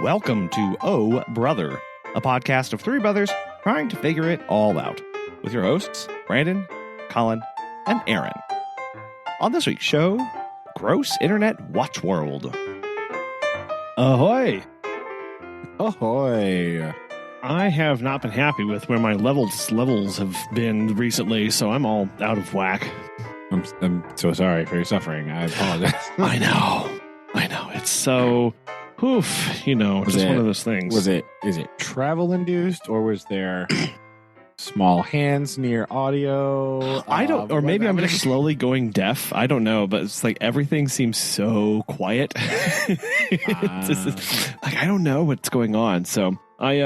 Welcome to Oh Brother, a podcast of three brothers trying to figure it all out, with your hosts, Brandon, Collin, and Aaron. On this week's show, Gross Internet Watch World. Ahoy! Ahoy! I have not been happy with where my levels have been recently, so I'm all out of whack. I'm so sorry for your suffering. I apologize. I know. It's so, just one of those things. Is it travel induced, or was there small hands near audio? I don't, or maybe I'm just slowly going deaf. I don't know, but it's like everything seems so quiet. It's just, like I don't know what's going on. So I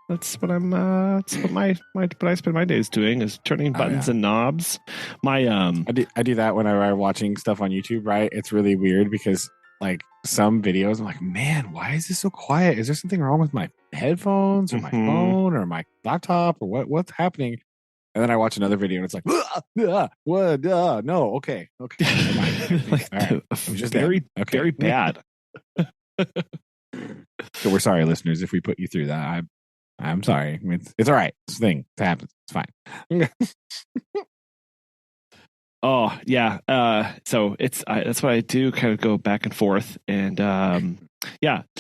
that's what I'm. That's what what I spend my days doing is turning buttons and knobs. I do that whenever I'm watching stuff on YouTube. Right, it's really weird because like some videos, I'm like, man, why is this so quiet? Is there something wrong with my headphones or my phone or my laptop or what's happening? And then I watch another video and it's like, what? No, okay. Like, all right. Just very bad. So we're sorry, listeners, if we put you through that. I'm sorry. It's all right. It's a thing. It happens. It's fine. Oh yeah. So it's that's what I do. Kind of go back and forth, and to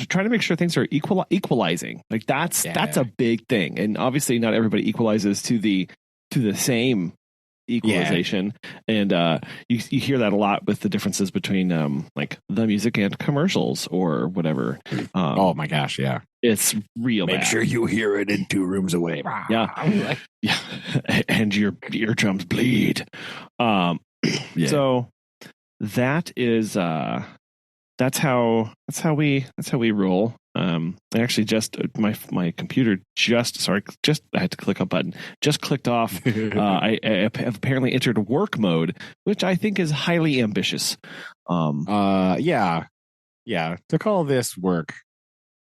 try to make sure things are equalizing. Like that's a big thing, and obviously not everybody equalizes to the same equalization, and you hear that a lot with the differences between like the music and commercials or whatever. Oh my gosh, yeah, it's real. Make sure you hear it in 2 rooms away. Yeah, and your eardrums bleed. So that is that's how we roll. I actually just my computer I had to click a button. Just clicked off. I have apparently entered work mode, which I think is highly ambitious. Yeah. To call this work,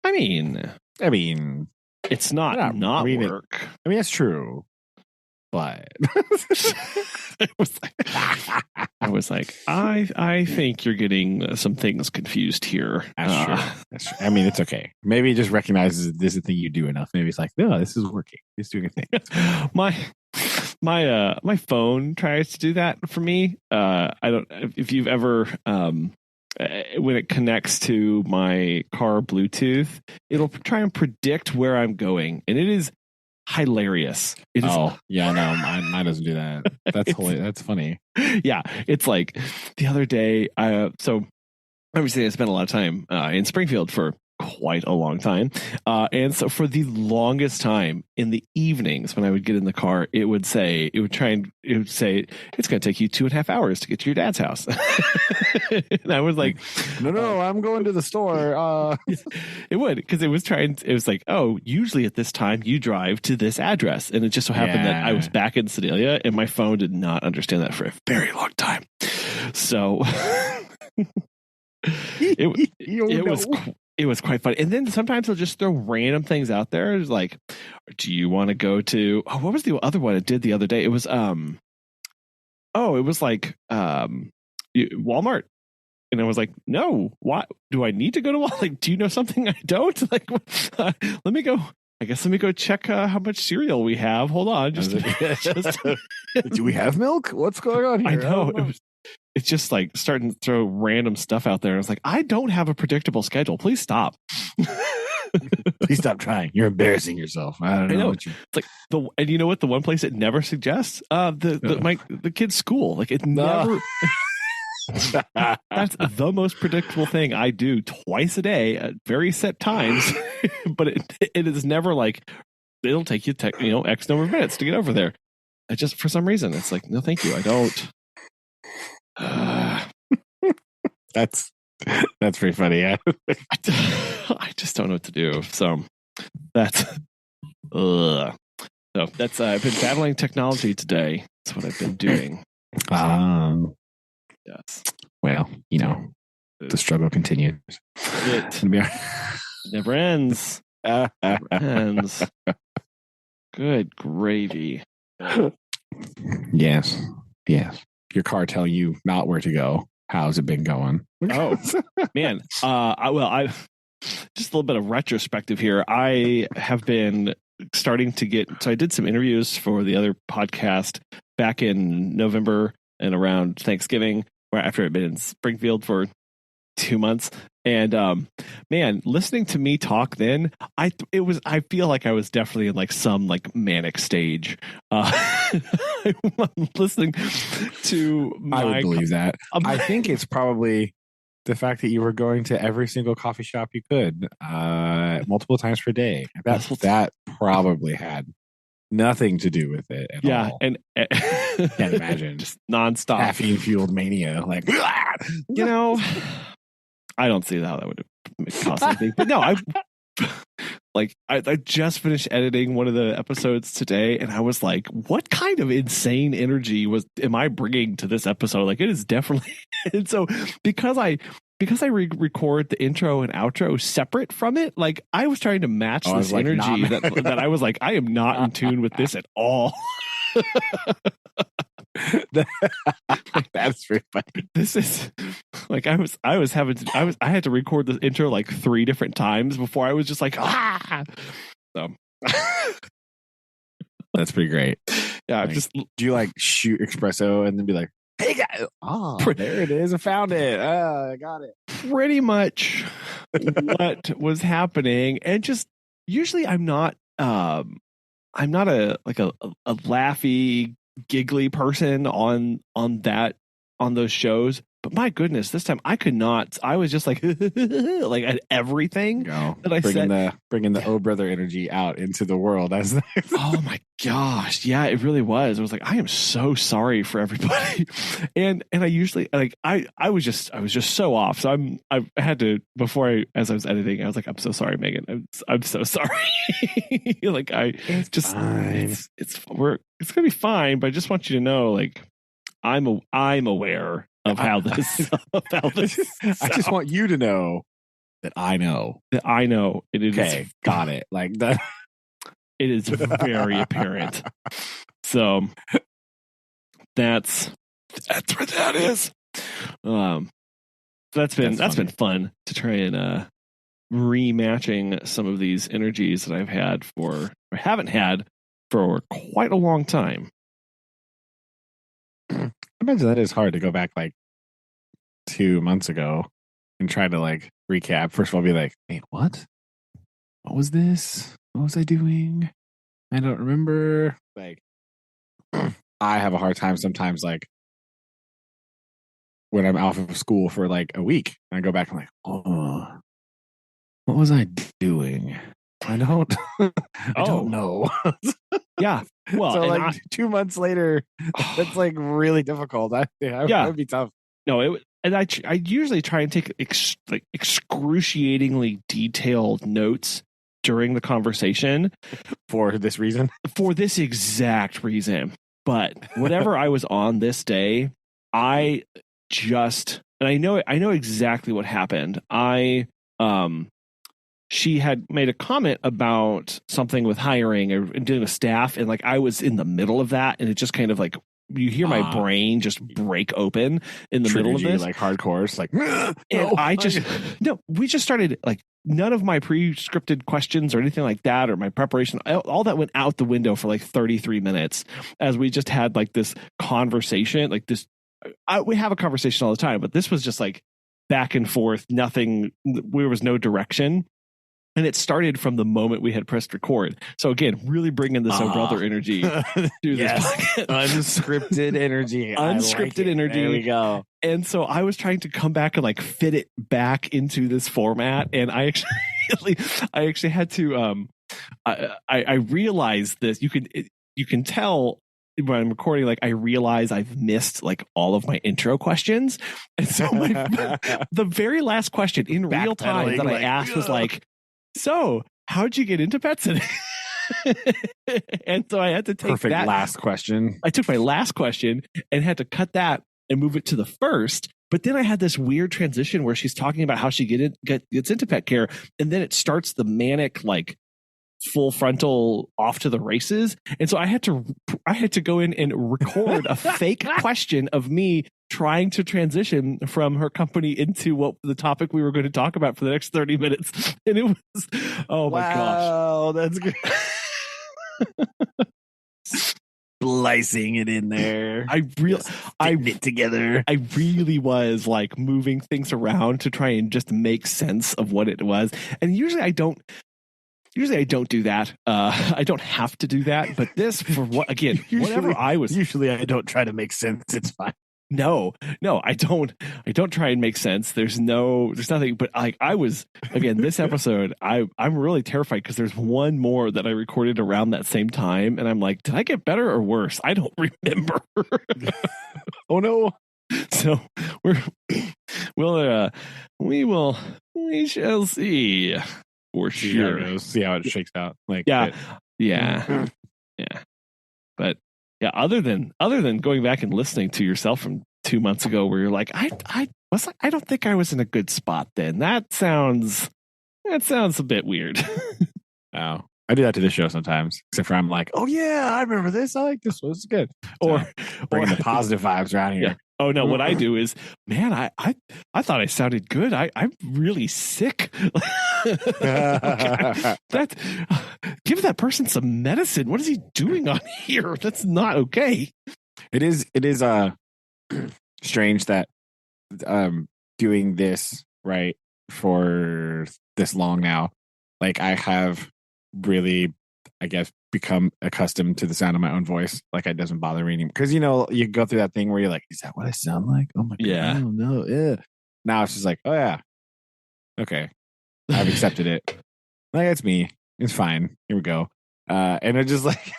I mean, it's not work. That's true. But I was like, I think you're getting some things confused here. That's true. I mean, it's okay. Maybe it just recognizes this is a thing you do enough. Maybe it's like, no, this is working. It's doing a thing. My phone tries to do that for me. I don't. If you've ever when it connects to my car Bluetooth, it'll try and predict where I'm going, and it is hilarious. No, mine doesn't do that. That's funny. Yeah, it's like the other day. So obviously I spent a lot of time in Springfield for quite a long time, and so for the longest time in the evenings when I would get in the car, it would say it's going to take you 2.5 hours to get to your dad's house. And I was like, no, I'm going to the store. It would, because it was like, oh, usually at this time you drive to this address, and it just so happened that I was back in Sedalia, and my phone did not understand that for a very long time. So it was quite fun. And then sometimes they'll just throw random things out there. It's like, do you want to go to, what was the other one it did the other day? It was, like, Walmart. And I was like, no, what do I need to go to Walmart? Like, do you know something I don't? Like, let me go check how much cereal we have. Hold on. Do we have milk? What's going on here? I know. It's just like starting to throw random stuff out there. And I was like, I don't have a predictable schedule. Please stop. Please stop trying. You're embarrassing yourself. I don't know. It's like and you know what? The one place it never suggests the kid's school. Like it never. That's the most predictable thing I do twice a day at very set times. But it is never like it'll take you X number of minutes to get over there. I just for some reason it's like no, thank you. I don't. That's pretty funny. I just don't know what to do. So that's so that's I've been battling technology today. That's what I've been doing. Yes. Well, the struggle continues. It never ends. Never ends. Good gravy. Yes. Your car telling you not where to go. How's it been going? Oh man. just a little bit of retrospective here. I have been starting to so I did some interviews for the other podcast back in November and around Thanksgiving, where after I'd been in Springfield for 2 months. And man, listening to me talk then, I feel like I was definitely in like some like manic stage. I'm listening to I would believe that. I think it's probably the fact that you were going to every single coffee shop you could multiple times per day. That probably had nothing to do with it at all. And can't imagine. Just nonstop caffeine fueled mania. Like, you know, I don't see how that would cause anything. But no, I just finished editing one of the episodes today, and I was like, what kind of insane energy am I bringing to this episode? Like, it is definitely. And so because I record the intro and outro separate from it, like I was trying to match this energy that I was like, I am not in tune with this at all. That's very funny. This is like I had to record the intro like 3 different times before I was just like so that's pretty great. Yeah, like, do you like shoot espresso and then be like, hey guys, there it is, I found it, I got it. Pretty much what was happening. And just usually I'm not a laughy, giggly person on those shows, but my goodness, this time I could not. I was just like like at everything that I said, bringing the oh brother energy out into the world. As oh my gosh, yeah, it really was. I was like, I am so sorry for everybody, and I usually like I was just so off. So I had to as I was editing, I was like, I'm so sorry, Megan. I'm so sorry. Like it's fine. It's gonna be fine, but I just want you to know, like I'm aware of how this. I just want you to know that I know. It is okay. Got it. Like that. It is very apparent. So that's where that is. That's been fun to try and rematching some of these energies that I haven't had for quite a long time. I imagine that is hard to go back like 2 months ago and try to like recap. First of all, be like, hey, what was this? What was I doing? I don't remember. Like, I have a hard time sometimes, like when I'm out of school for like a week and I go back and I'm like, oh, what was I doing? I don't know. Yeah. Well, so like 2 months later, that's like really difficult. That would be tough. No, I usually try and take excruciatingly detailed notes during the conversation for this reason, for this exact reason. But whatever I was on this day, I know exactly what happened. She had made a comment about something with hiring and doing a staff, and like I was in the middle of that, and it just kind of like you hear my brain just break open in the middle of this, like hardcore. It's like, we just started like none of my pre-scripted questions or anything like that, or my preparation, all that went out the window for like 33 minutes as we just had like this conversation, like this. We have a conversation all the time, but this was just like back and forth. Nothing. There was no direction. And it started from the moment we had pressed record. So again, really bringing this brother energy to this podcast. Unscripted energy. Unscripted energy. There we go. And so I was trying to come back and like fit it back into this format. And I actually had to I realized this. You can tell when I'm recording, like I realize I've missed like all of my intro questions. And so the very last question in real time that I asked was like, so, how'd you get into pet sitting? And so I had to take that last question. I took my last question and had to cut that and move it to the first. But then I had this weird transition where she's talking about how she gets into pet care, and then it starts the manic like full frontal off to the races. And so I had to go in and record a fake question of me trying to transition from her company into what the topic we were going to talk about for the next 30 minutes. And it was, oh my gosh. Oh, that's good. Splicing it in there. I it together. I really was like moving things around to try and just make sense of what it was. And usually I don't do that. I don't have to do that. But this, for what, again, whatever I was. Usually I don't try to make sense. It's fine. No, I don't try and make sense. There's nothing, but like I was, again, this episode, I'm really terrified because there's one more that I recorded around that same time. And I'm like, did I get better or worse? I don't remember. Oh no. So we shall see for sure. See how it shakes out. Like, yeah. But yeah, other than going back and listening to yourself from 2 months ago, where you're like, I don't think I was in a good spot then. That sounds a bit weird. Oh, I do that to this show sometimes. Except for I'm like, oh yeah, I remember this. I like this one. It's good. Or bringing the positive vibes around here. Yeah. Oh no, what I do is, man, I thought I sounded good. I'm really sick. Give that person some medicine. What is he doing on here? That's not okay. It is strange that doing this right for this long now, like I have really, I guess, become accustomed to the sound of my own voice. Like it doesn't bother me anymore. Because you go through that thing where you're like, is that what I sound like? Oh my god, yeah. I don't know. Yeah. Now it's just like, oh yeah, okay, I've accepted it. Like it's me. It's fine. Here we go. And it's just like,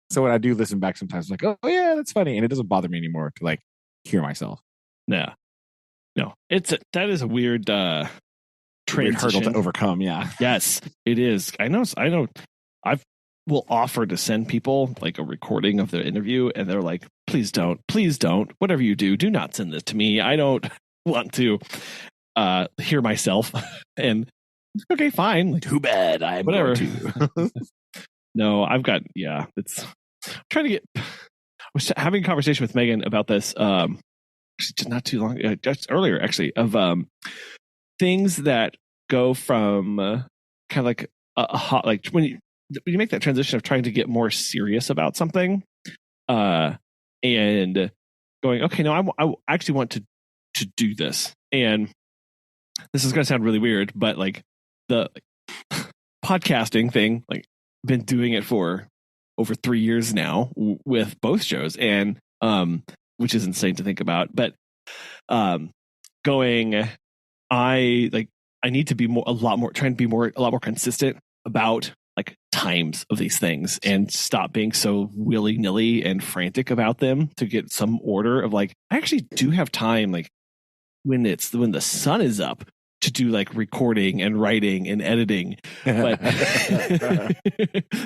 so when I do listen back sometimes, I'm like, oh yeah, that's funny, and it doesn't bother me anymore to like hear myself. No, that is a weird hurdle to overcome. Yeah. Yes, it is. I know. I will offer to send people like a recording of the interview, and they're like, please don't. Whatever you do not send this to me. I don't want to hear myself. And okay, fine. Like, too bad. I'm whatever. To. No, I've got. Yeah, it's I'm trying to get. I was having a conversation with Megan about this. Just not too long, just earlier actually, of things that go from kind of like a hot, like when you make that transition of trying to get more serious about something, and going, okay, no, I actually want to do this, and this is going to sound really weird, but like the podcasting thing, like been doing it for over 3 years now with both shows, and which is insane to think about, but going, I need to be a lot more consistent about like times of these things and stop being so willy-nilly and frantic about them, to get some order of like, I actually do have time, like when the sun is up, to do like recording and writing and editing, but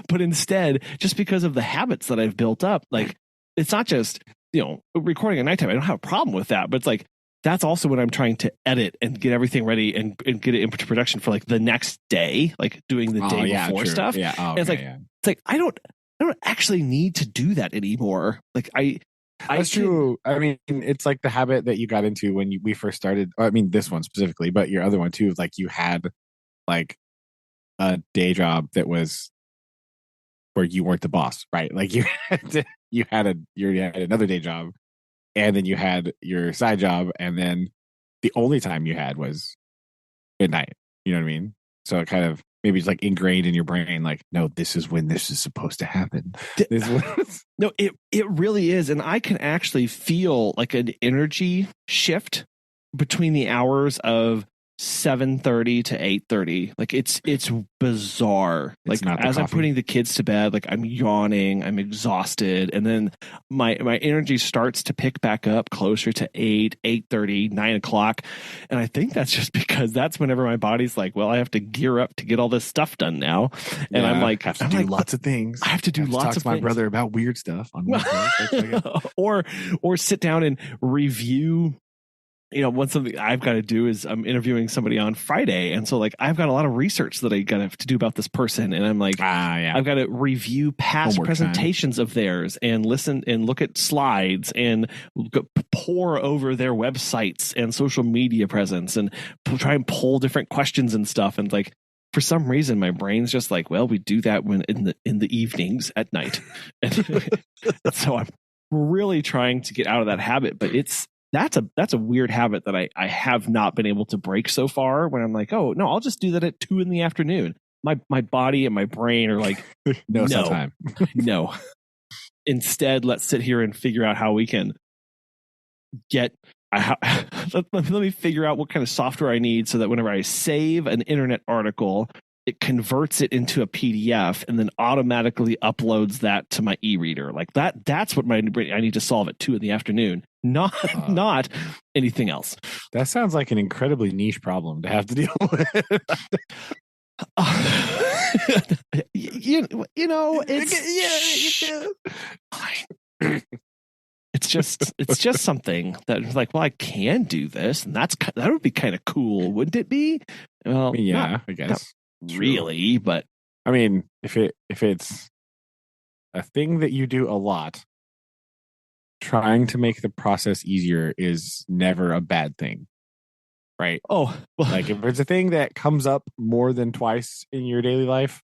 but instead, just because of the habits that I've built up, like it's not just recording at nighttime. I don't have a problem with that, but it's like that's also when I'm trying to edit and get everything ready and get it into production for like the next day, like doing the day before true. stuff. Yeah, and it's like I don't actually need to do that anymore. Like that's true. I mean, it's like the habit that you got into when we first started. I mean, this one specifically, but your other one too. Like you had like a day job that was where you weren't the boss, right? Like you had another day job, and then you had your side job, and then the only time you had was midnight. You know what I mean? So it kind of maybe it's like ingrained in your brain, like, no, this is when this is supposed to happen. No, it really is. And I can actually feel like an energy shift between the hours of 7:30 to 8:30. Like it's bizarre. Like as I'm putting the kids to bed, like I'm yawning, I'm exhausted, and then my energy starts to pick back up closer to 8:30, 9 o'clock. And I think that's just because that's whenever my body's like, well, I have to gear up to get all this stuff done now. And I'm like, I have to do lots of things. I have to do lots of talk to my brother about weird stuff on Wednesday. or sit down and review one something I've got to do is I'm interviewing somebody on Friday. And so like, I've got a lot of research that I got to do about this person. And I'm like, I've got to review past presentations of theirs and listen and look at slides and pore over their websites and social media presence and try and pull different questions and stuff. And like, for some reason, my brain's just like, well, we do that when in the evenings at night. And so I'm really trying to get out of that habit, but that's a weird habit that I have not been able to break so far, when I'm like, oh no, I'll just do that at 2 p.m. My body and my brain are like, no time. No. Instead, let's sit here and figure out how we can let me figure out what kind of software I need so that whenever I save an internet article, it converts it into a PDF and then automatically uploads that to my e-reader. Like that's what I need to solve at 2 p.m. Not anything else. That sounds like an incredibly niche problem to have to deal with. It's just something that like, well, I can do this, and that would be kind of cool, wouldn't it be? Well, I guess really, but I mean, if it's a thing that you do a lot, trying to make the process easier is never a bad thing, right? Oh, well, like if it's a thing that comes up more than twice in your daily life,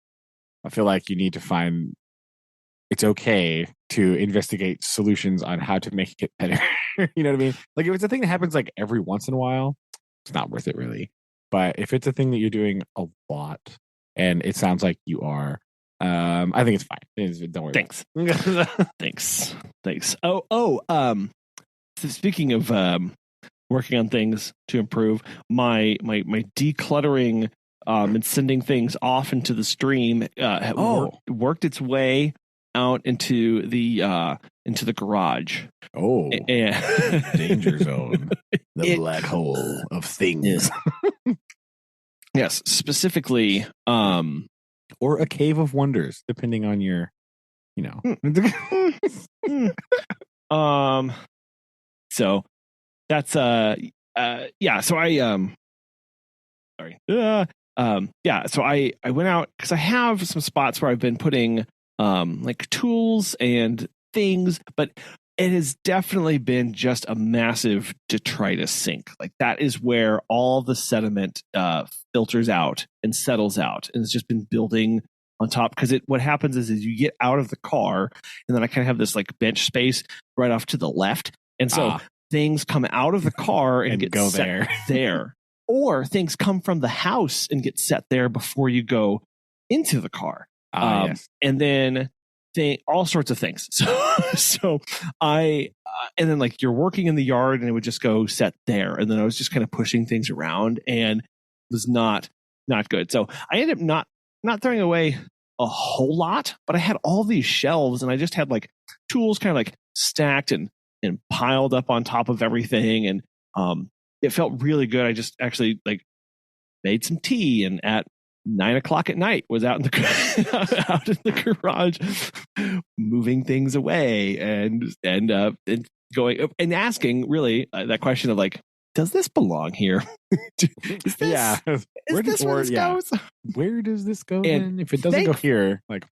I feel like you need to find it's okay to investigate solutions on how to make it better. You know what I mean? Like if it's a thing that happens like every once in a while, it's not worth it really. But if it's a thing that you're doing a lot, and it sounds like you are, I think it's fine. Don't worry. Thanks. Thanks. So speaking of working on things to improve, my decluttering and sending things off into the stream worked its way out into the garage. Oh, danger zone. The black hole of things. Yes, specifically, or a cave of wonders, depending on your, So that's So I went out because I have some spots where I've been putting like tools and things, but it has definitely been just a massive detritus sink. Like that is where all the sediment filters out and settles out, and it's just been building on top. Because what happens is you get out of the car, and then I kind of have this like bench space right off to the left, and so things come out of the car and get go set there, or things come from the house and get set there before you go into the car. Yes. And then all sorts of things. So I, and then like you're working in the yard and it would just go set there. And then I was just kind of pushing things around and it was not good. So I ended up not throwing away a whole lot, but I had all these shelves and I just had like tools kind of like stacked and piled up on top of everything. And it felt really good. I just actually like made some tea, and at 9:00 at night was out in the garage moving things away and going and asking really that question of like, does this belong here? Where does this go then? If it doesn't go here, like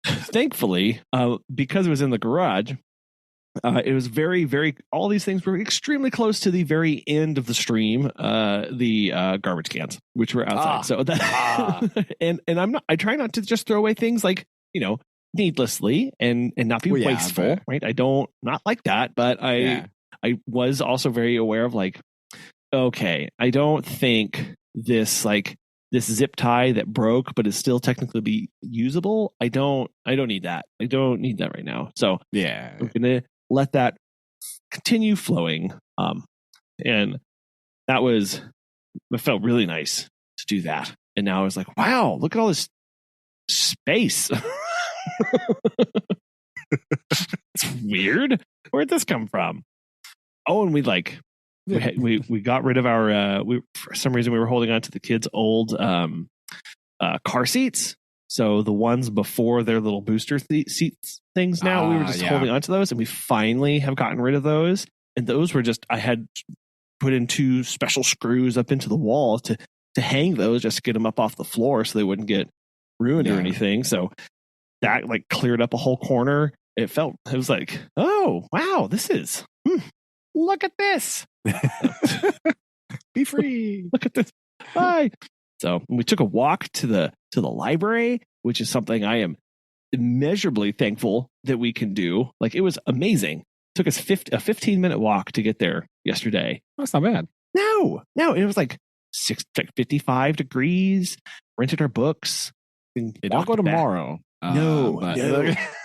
thankfully because it was in the garage, it was very, very, all these things were extremely close to the very end of the stream, the garbage cans, which were outside. And I try not to just throw away things like, needlessly and not be wasteful, right? I don't, not like that, but I was also very aware of like, okay, I don't think this zip tie that broke, but is still technically be usable. I don't need that. I don't need that right now. So yeah, I'm going to let that continue flowing. And it felt really nice to do that. And now I was like, wow, look at all this space. It's weird. Where'd this come from? Oh, and we got rid of our, for some reason we were holding on to the kids' old car seats. So the ones before their little booster seats things now, we were just holding onto those, and we finally have gotten rid of those. And those were just, I had put in 2 special screws up into the wall to hang those, just to get them up off the floor so they wouldn't get ruined or anything. So that like cleared up a whole corner. It was like, oh wow, this is look at this. Be free. Look at this. Bye. So we took a walk to the library, which is something I am immeasurably thankful that we can do. Like, it was amazing. It took us a 15-minute walk to get there yesterday. That's not bad. No, it was like 55 degrees. Rented our books. Don't go tomorrow. No.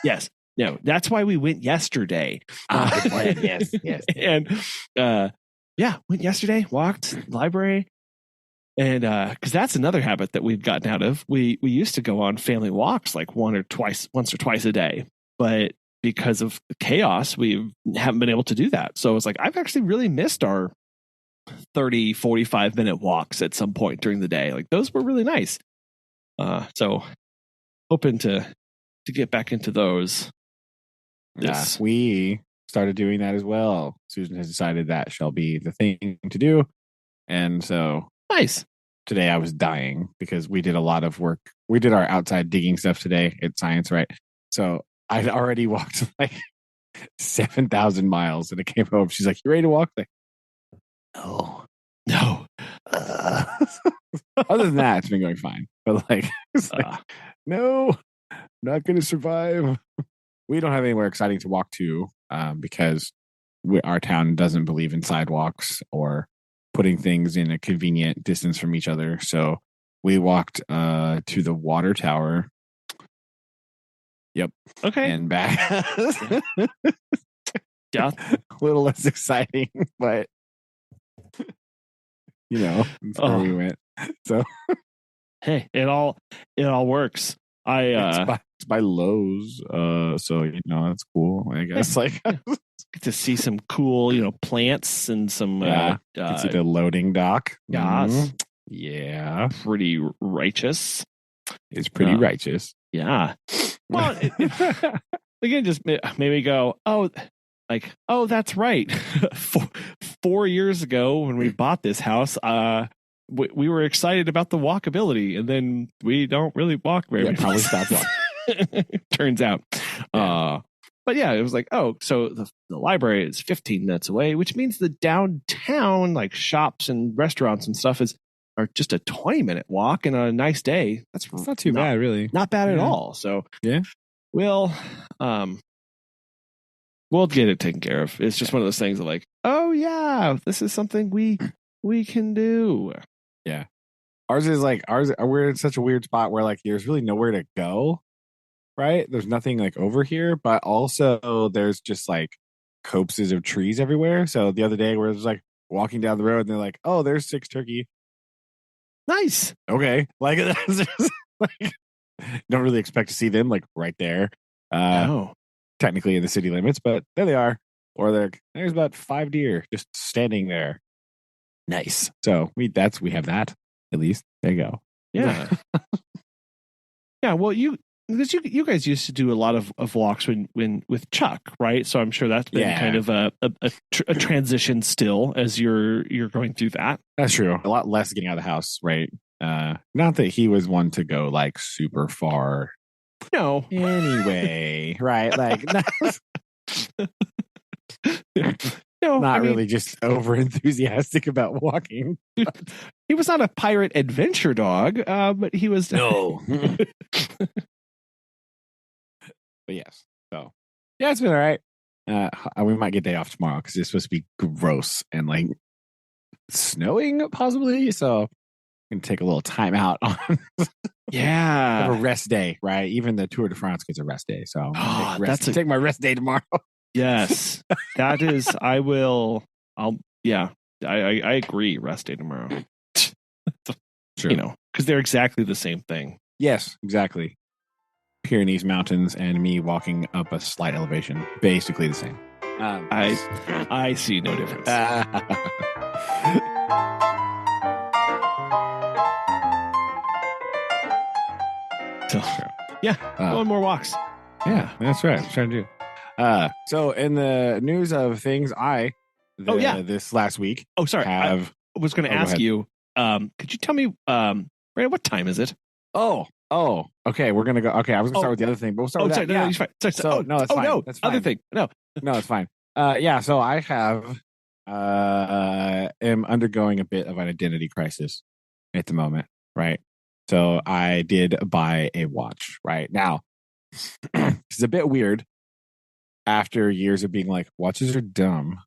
Yes. No, that's why we went yesterday. Good plan. Yes. And went yesterday, walked library. And because that's another habit that we've gotten out of. We used to go on family walks like once or twice a day. But because of the chaos, we haven't been able to do that. So it's like, I've actually really missed our 30, 45-minute walks at some point during the day. Like, those were really nice. So hoping to get back into those. We started doing that as well. Susan has decided that shall be the thing to do. And so nice. Today I was dying because we did a lot of work. We did our outside digging stuff today at Science, right? So I'd already walked like 7,000 miles, and it came home. She's like, "You ready to walk?" Like, no. Other than that, it's been going fine. But no, not going to survive. We don't have anywhere exciting to walk to because our town doesn't believe in sidewalks or putting things in a convenient distance from each other. So we walked to the water tower. Yep. Okay. And back. Yeah. A little less exciting, but that's where we went. So hey, it all works. It's by Lowe's, so that's cool. I guess get to see some cool, plants and some. You can see the loading dock. Yes. Yeah, pretty righteous. It's pretty righteous. Yeah. Well, again, just made me go, oh, that's right. 4 years ago when we bought this house, we were excited about the walkability, and then we don't really walk very much. Probably stopped walking. Turns out. Yeah. But yeah, it was like, oh, so the library is 15 minutes away, which means the downtown, like shops and restaurants and stuff, are just a 20-minute walk, and a nice day. That's not too bad, really. Not bad at all. So yeah, we'll get it taken care of. It's just one of those things of like, oh yeah, this is something we can do. Yeah. We're in such a weird spot where like there's really nowhere to go, right? There's nothing like over here, but also there's just like copses of trees everywhere. So the other day we were just like walking down the road, and they're like, "Oh, there's 6 turkey." Nice. Okay. Like, that's just, like, don't really expect to see them like right there. No. Technically in the city limits, but there they are. Or there's about 5 deer just standing there. Nice. So we have that at least. There you go. Yeah. Yeah. Well, because you guys used to do a lot of walks when with Chuck, right? So I'm sure that's been kind of a transition still as you're going through that. That's true. A lot less getting out of the house, right? Not that he was one to go like super far. No. Anyway, right? Like, no, not really just over enthusiastic about walking. He was not a pirate adventure dog, but he was no. But yes, so yeah, it's been all right. We might get day off tomorrow because it's supposed to be gross and like snowing possibly. So I'm gonna take a little time out on a rest day, right? Even the Tour de France gets a rest day, so take my rest day tomorrow. Yes, that is. I will. I agree. Rest day tomorrow. True. Because they're exactly the same thing. Yes, exactly. Pyrenees Mountains and me walking up a slight elevation, basically the same. I see no difference. Going more walks. Yeah, that's right. I'm trying to do. So in the news of things I this last week. Oh, sorry. I was going to ask you. Could you tell me, Brandon, what time is it? Oh, okay. We're gonna go. Okay, I was gonna start with the other thing, but we'll start with that. No, you're fine. Sorry. No, that's fine. No, that's fine. Other thing. No, it's fine. So I have am undergoing a bit of an identity crisis at the moment, right? So I did buy a watch right now. It's a bit weird after years of being like, watches are dumb,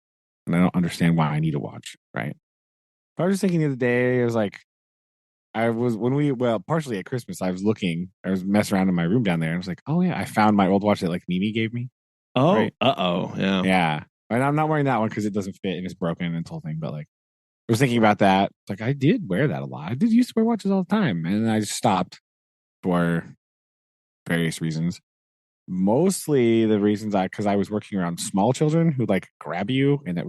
and I don't understand why I need a watch, right? But I was just thinking the other day, I was like, partially at Christmas, I was messing around in my room down there, and I was like, oh yeah, I found my old watch that like Mimi gave me. Oh, right? Yeah. Yeah. And I'm not wearing that one because it doesn't fit and it's broken and this whole thing. But like, I was thinking about that. Like, I did wear that a lot. I did used to wear watches all the time, and I just stopped for various reasons. Mostly the reasons because I was working around small children who like grab you, and it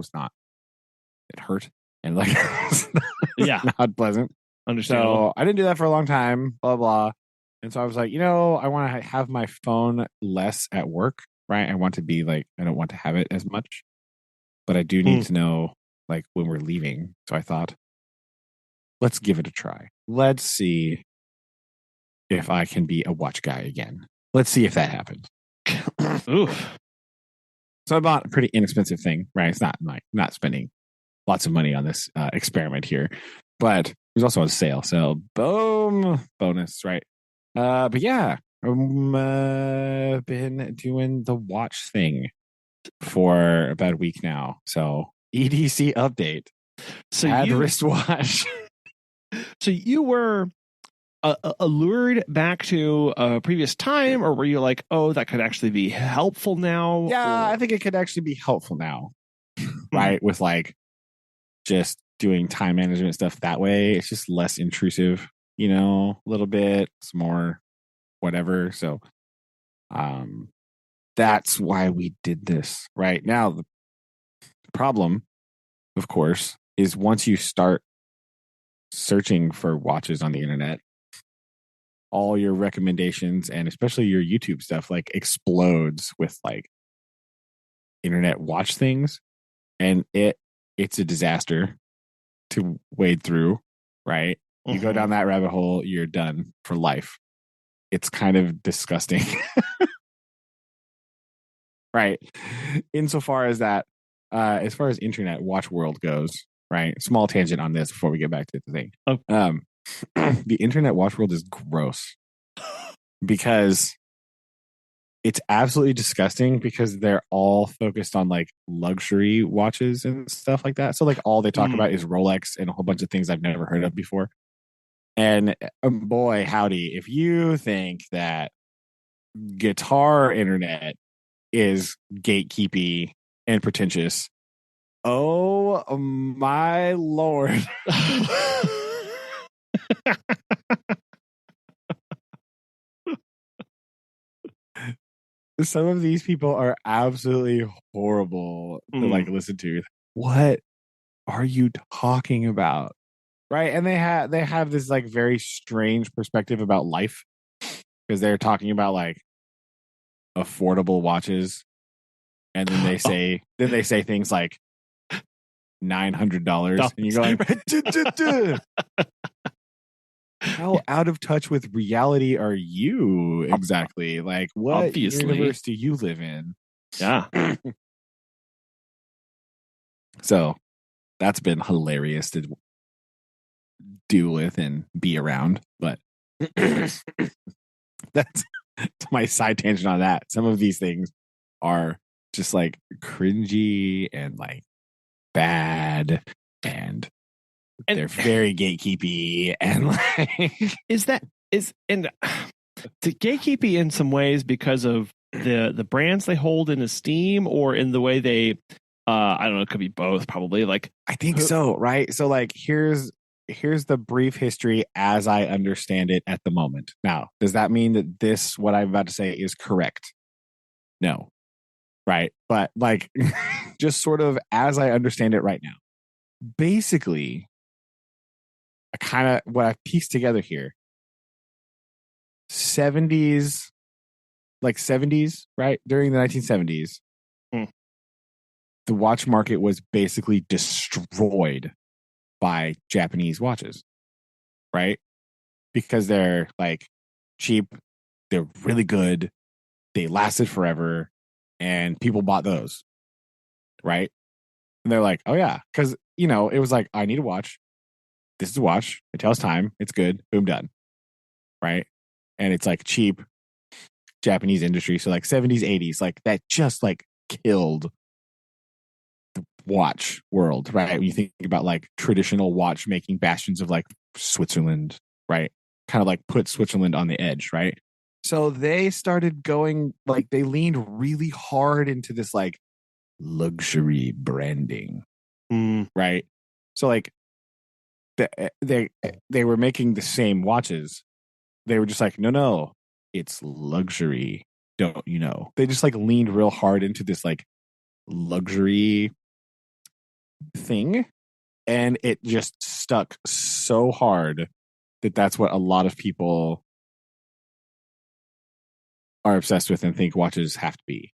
hurt and like not pleasant. Understandable. So I didn't do that for a long time. Blah blah. And so I was like, I want to have my phone less at work, right? I want to be like, I don't want to have it as much, but I do need to know like when we're leaving. So I thought, let's give it a try. Let's see if I can be a watch guy again. Let's see if that happens. Oof. So I bought a pretty inexpensive thing, right? It's not spending lots of money on this experiment here, but it was also on sale. So boom, bonus, right? But yeah, I've been doing the watch thing for about a week now. So EDC update. So add wristwatch. So you were allured back to a previous time, or were you like, oh, that could actually be helpful now? Yeah, I think it could actually be helpful now, right? With like just doing time management stuff that way. It's just less intrusive, a little bit. It's more whatever. So that's why we did this. Right now, the problem, of course, is once you start searching for watches on the internet, all your recommendations and especially your YouTube stuff like explodes with like internet watch things, and it's a disaster to wade through, right? You go down that rabbit hole, you're done for life. It's kind of disgusting. Right. Insofar as that, as far as internet watch world goes, right? Small tangent on this before we get back to the thing. The internet watch world is gross because it's absolutely disgusting because they're all focused on like luxury watches and stuff like that. So like all they talk about is Rolex and a whole bunch of things I've never heard of before. And boy, howdy, if you think that guitar internet is gatekeepy and pretentious, oh my Lord. Some of these people are absolutely horrible to like listen to. What are you talking about? Right? And they have this like very strange perspective about life because they're talking about like affordable watches, and then they say things like $900, and you're going, how out of touch with reality are you exactly? Like, what universe do you live in? Yeah. So that's been hilarious to deal with and be around. But that's my side tangent on that. Some of these things are just like cringy and like bad, and they're very gatekeepy, and like is the gatekeepy in some ways because of the brands they hold in esteem, or in the way they I don't know, it could be both probably. Like I think so, right? So like here's the brief history as I understand it at the moment. Now, does that mean that what I'm about to say is correct? No. Right? But like just sort of as I understand it right now. Basically, what I've pieced together here, 70s, right? During the 1970s, the watch market was basically destroyed by Japanese watches, right? Because they're like cheap, they're really good, they lasted forever, and people bought those, right? And they're like, oh yeah, because it was like, I need a watch. This is a watch. It tells time. It's good. Boom, done. Right? And it's like cheap Japanese industry. So like 70s, 80s, like that just like killed the watch world, right? When you think about like traditional watchmaking bastions of like Switzerland, right? Kind of like put Switzerland on the edge, right? So they started going like they leaned really hard into this like luxury branding, right? So like they were making the same watches. They were just like, no, it's luxury. Don't you know? They just like leaned real hard into this like luxury thing, and it just stuck so hard that that's what a lot of people are obsessed with and think watches have to be,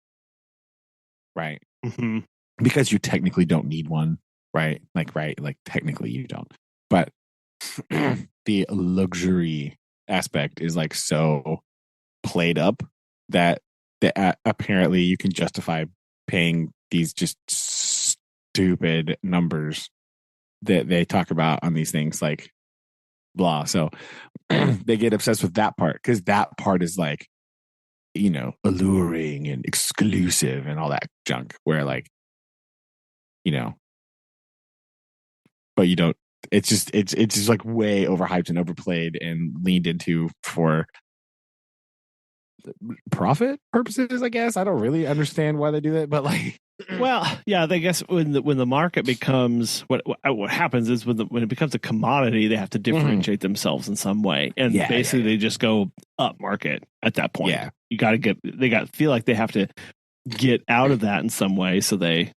right? Mm-hmm. Because you technically don't need one, right? Like technically you don't, but the luxury aspect is like so played up that apparently you can justify paying these just stupid numbers that they talk about on these things, like blah. So they get obsessed with that part because that part is like, alluring and exclusive and all that junk, where like, but you don't. It's just like way overhyped and overplayed and leaned into for profit purposes, I guess. I don't really understand why they do that, but like, well, yeah, I guess when the market becomes what happens is when it becomes a commodity, they have to differentiate themselves in some way, and basically they just go up market at that point. Yeah, you got to feel like they have to get out of that in some way, so they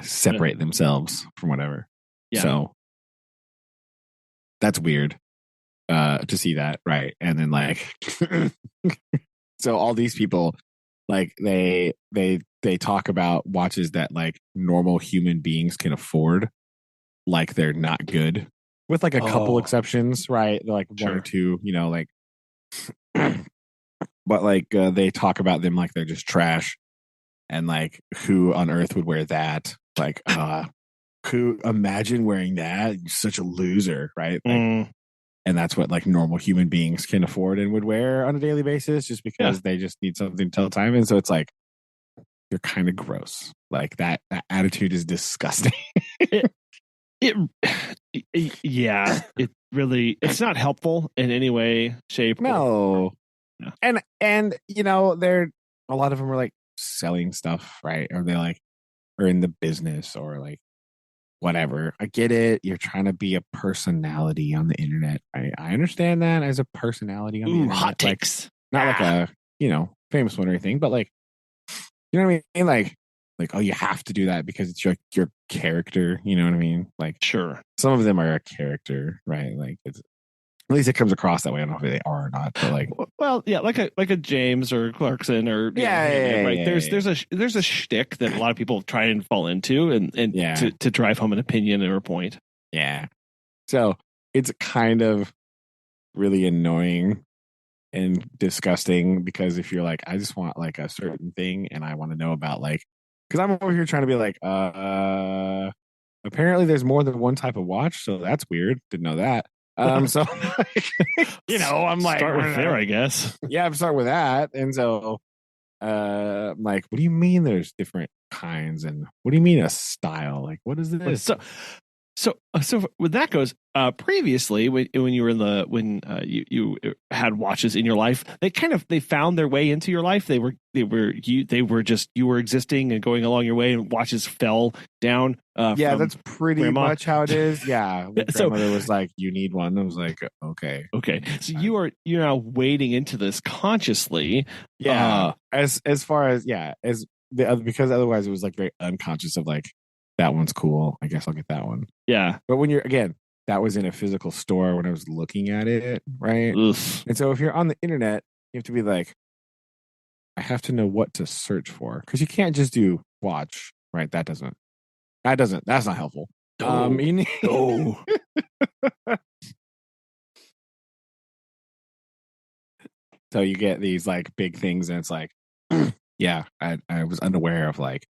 separate themselves from whatever. Yeah. So that's weird to see that, right? And then like, so all these people, like they talk about watches that like normal human beings can afford, like they're not good, with like a couple exceptions, right? They're like one or two, like, but like they talk about them like they're just trash, and like who on earth would wear that? Like, who imagine wearing that? You're such a loser, right? Like, and that's what like normal human beings can afford and would wear on a daily basis, just because they just need something to tell time. And so it's like, you're kind of gross. Like that attitude is disgusting. It really, it's not helpful in any way, shape. No. And they're, a lot of them are like selling stuff, right? Or they like are in the business or like whatever. I get it. You're trying to be a personality on the internet. I understand that as a personality on the internet. Hot takes. Like, not like a, famous one or anything, but like, you know what I mean? Like, oh, you have to do that because it's your character. You know what I mean? Like, sure. Some of them are a character, right? Like, it's, at least it comes across that way. I don't know if they are or not, but like, well, yeah, like a James or Clarkson or right. There's a shtick that a lot of people try and fall into, and to drive home an opinion or a point. Yeah. So it's kind of really annoying and disgusting, because if you're like, I just want like a certain thing and I want to know about like, because I'm over here trying to be like, apparently there's more than one type of watch, so that's weird. Didn't know that. So I'm like, start with there, I guess. Yeah, I'm starting with that. And so I'm like, what do you mean there's different kinds, and what do you mean a style? Like, what is this? So when that goes, previously when you were you had watches in your life, they found their way into your life. You were existing and going along your way, and watches fell down. That's pretty grandma. much how it is. Yeah, grandmother was like, "You need one." I was like, "Okay." So you're now wading into this consciously. Yeah, as far as because otherwise it was like very unconscious of like, that one's cool, I guess I'll get that one. Yeah. But when that was in a physical store when I was looking at it, right? Oof. And so if you're on the internet, you have to be like, I have to know what to search for, because you can't just do watch. right? That's not helpful. You need, so you get these like big things, and it's like, yeah, I was unaware of like,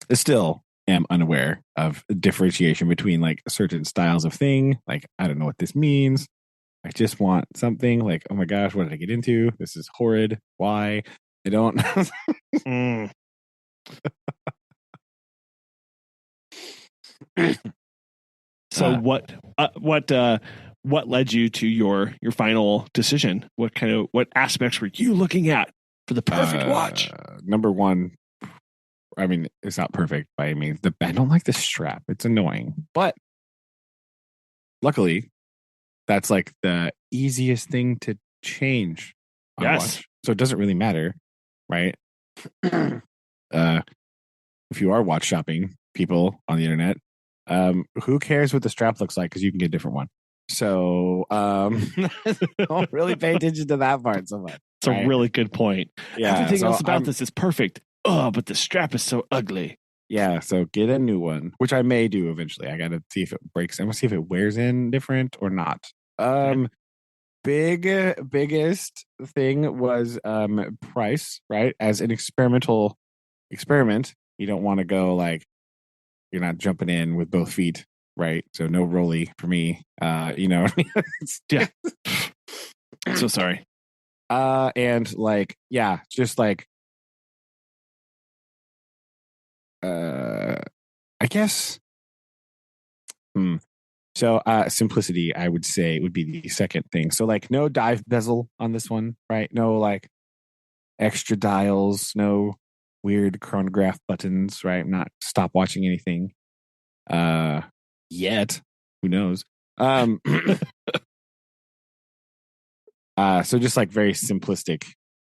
I still am unaware of differentiation between like certain styles of thing. Like, I don't know what this means. I just want something like, oh my gosh, what did I get into? This is horrid. Why? I don't. So what led you to your final decision? What aspects were you looking at for the perfect watch? Number one, I mean, it's not perfect by any means. I don't like the strap. It's annoying. But luckily, that's like the easiest thing to change on a watch. So it doesn't really matter, right? If you are watch shopping, people on the internet, who cares what the strap looks like? Because you can get a different one. So don't really pay attention to that part so much. It's a really good point. Yeah, everything else about this is perfect. Oh, but the strap is so ugly. Yeah, so get a new one, which I may do eventually. I got to see if it breaks. I'm gonna see if it wears in different or not. Biggest thing was price, right? As an experimental experiment, you don't want to go like, you're not jumping in with both feet, right? So no rolly for me. Yeah. So sorry. And like, yeah, just like, I guess. So simplicity, I would say, would be the second thing. So like, no dive bezel on this one, right? No like extra dials, no weird chronograph buttons, right? I'm not stopwatching anything yet. Who knows? So just like very simplistic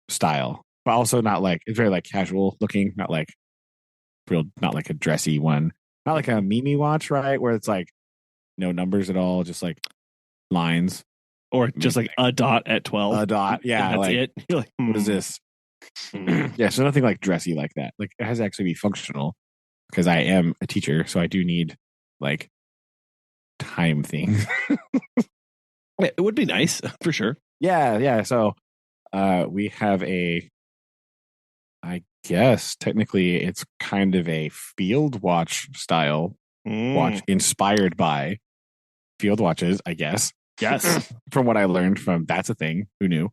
style, but also not like, it's very like casual looking, not like a dressy one, not like a Mimi watch, right? Where it's like no numbers at all, just like lines, or just like a dot at 12. A dot, yeah. That's like, it. You're like, what is this? Yeah, so nothing like dressy like that. Like, it has to actually be functional because I am a teacher, so I do need like time things. It would be nice for sure. Yeah. So we have I guess technically it's kind of a field watch style watch inspired by field watches, I guess. Yes. From what I learned from That's a Thing. Who knew?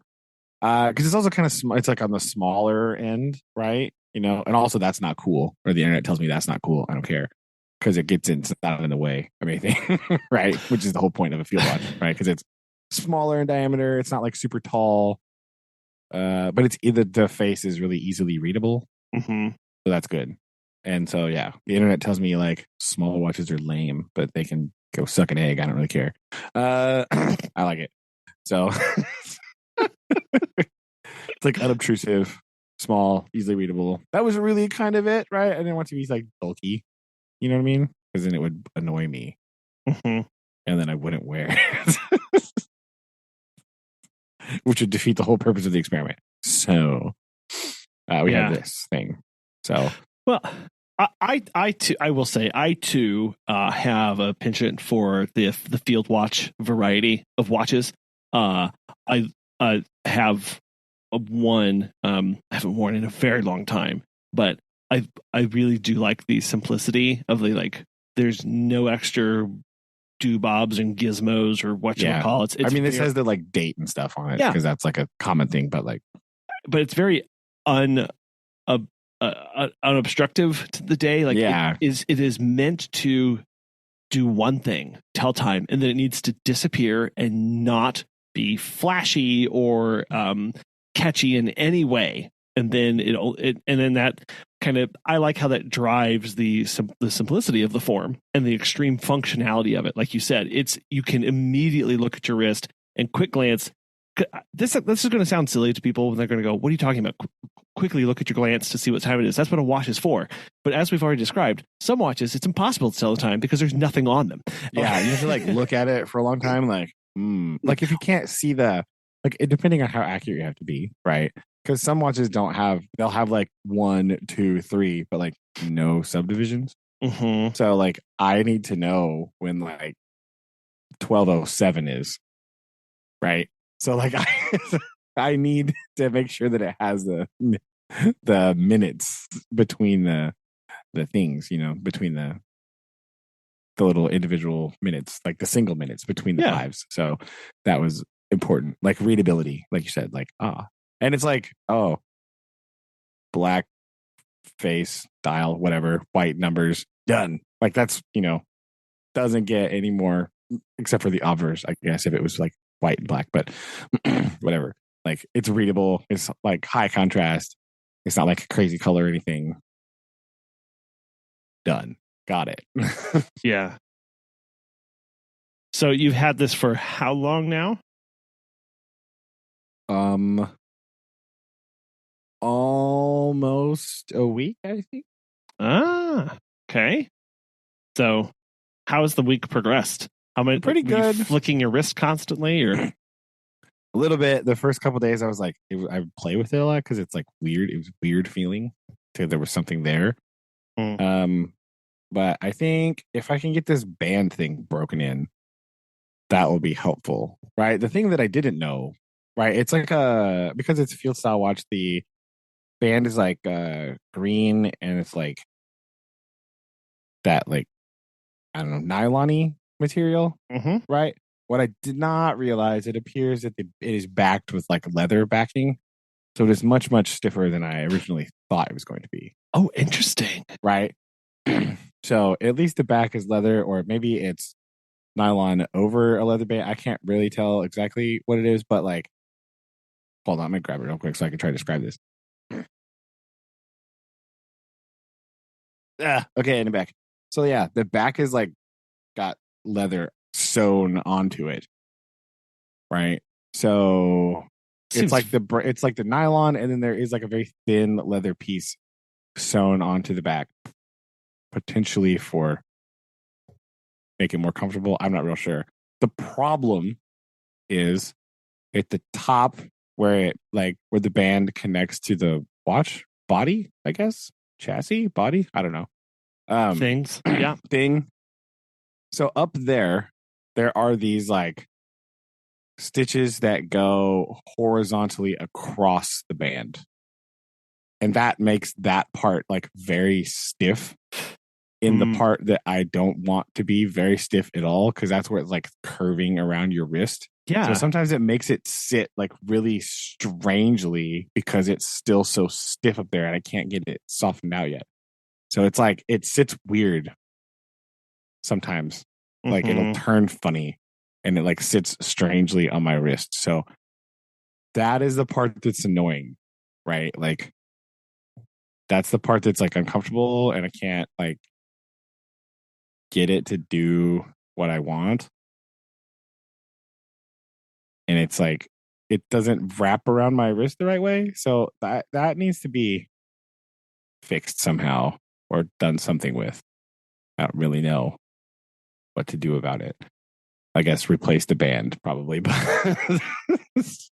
Because it's also kind of it's like on the smaller end, right? You know, and also that's not cool. Or the internet tells me that's not cool. I don't care because it's not in the way of anything, right? Which is the whole point of a field watch, right? Because it's smaller in diameter. It's not like super tall, but it's either the face is really easily readable, so that's good. And so yeah, the internet tells me like small watches are lame, but they can go suck an egg. I don't really care. I like it. So it's like unobtrusive, small, easily readable. That was really kind of it, right? I didn't want to be like bulky. You know what I mean? Because then it would annoy me. And then I wouldn't wear it. Which would defeat the whole purpose of the experiment. So we have this thing. So well, I too, I will say I too have a penchant for the field watch variety of watches. I have one I haven't worn in a very long time, but I really do like the simplicity of the like. There's no extra doobobs and gizmos or what you call it. I mean, this has the like date and stuff on it because that's like a common thing, but it's very unobstructive to the day. Like it is meant to do one thing, tell time, and then it needs to disappear and not be flashy or catchy in any way. And then and then that kind of, I like how that drives the simplicity of the form and the extreme functionality of it. Like you said, you can immediately look at your wrist and quick glance. This is going to sound silly to people when they're going to go, "What are you talking about?" Quickly look at your glance to see what time it is. That's what a watch is for. But as we've already described, some watches it's impossible to tell the time because there's nothing on them. Yeah, you have to like look at it for a long time. Like if you can't see the like depending on how accurate you have to be, right? Because some watches they'll have like 1, 2, 3, but like no subdivisions. Mm-hmm. So like I need to know when like 12:07 is, right? So like I need to make sure that it has the minutes between the things, between the little individual minutes, like the single minutes between the fives. So that was important. Like readability, like you said, like and it's like, black face, dial, whatever, white numbers, done. Like that's, doesn't get any more except for the obverse, I guess, if it was like white and black, but whatever. Like it's readable. It's like high contrast. It's not like a crazy color or anything. Done. Got it. Yeah. So you've had this for how long now? Almost a week, I think. Okay. So how has the week progressed? How many? Pretty good. You flicking your wrist constantly, or a little bit? The first couple of days, I was like, I would play with it a lot because it's like weird. It was weird feeling because there was something there. But I think if I can get this band thing broken in, that will be helpful, right? The thing that I didn't know, right? It's like because it's a field style watch. The band is like green, and it's like that, like I don't know, nylon-y material, right? What I did not realize, it appears that it is backed with like leather backing, so it is much, much stiffer than I originally thought it was going to be. Oh, interesting. Right. So at least the back is leather, or maybe it's nylon over a leather band. I can't really tell exactly what it is, but like, hold on, I'm gonna grab it real quick so I can try to describe this. Okay, in the back. So yeah, the back is like got leather sewn onto it, right? So it's like the nylon, and then there is like a very thin leather piece sewn onto the back, potentially for make it more comfortable. I'm not real sure. The problem is at the top where where the band connects to the watch body, I guess, chassis body. I don't know. Things, yeah, thing. So up there are these like stitches that go horizontally across the band, and that makes that part like very stiff in the part that I don't want to be very stiff at all, because that's where it's like curving around your wrist. Yeah. So sometimes it makes it sit like really strangely because it's still so stiff up there and I can't get it softened out yet. So it's like it sits weird sometimes. Like it'll turn funny and it like sits strangely on my wrist. So that is the part that's annoying, right? Like that's the part that's like uncomfortable and I can't like get it to do what I want. And it's like it doesn't wrap around my wrist the right way. So that needs to be fixed somehow or done something with. I don't really know what to do about it. I guess replace the band probably, but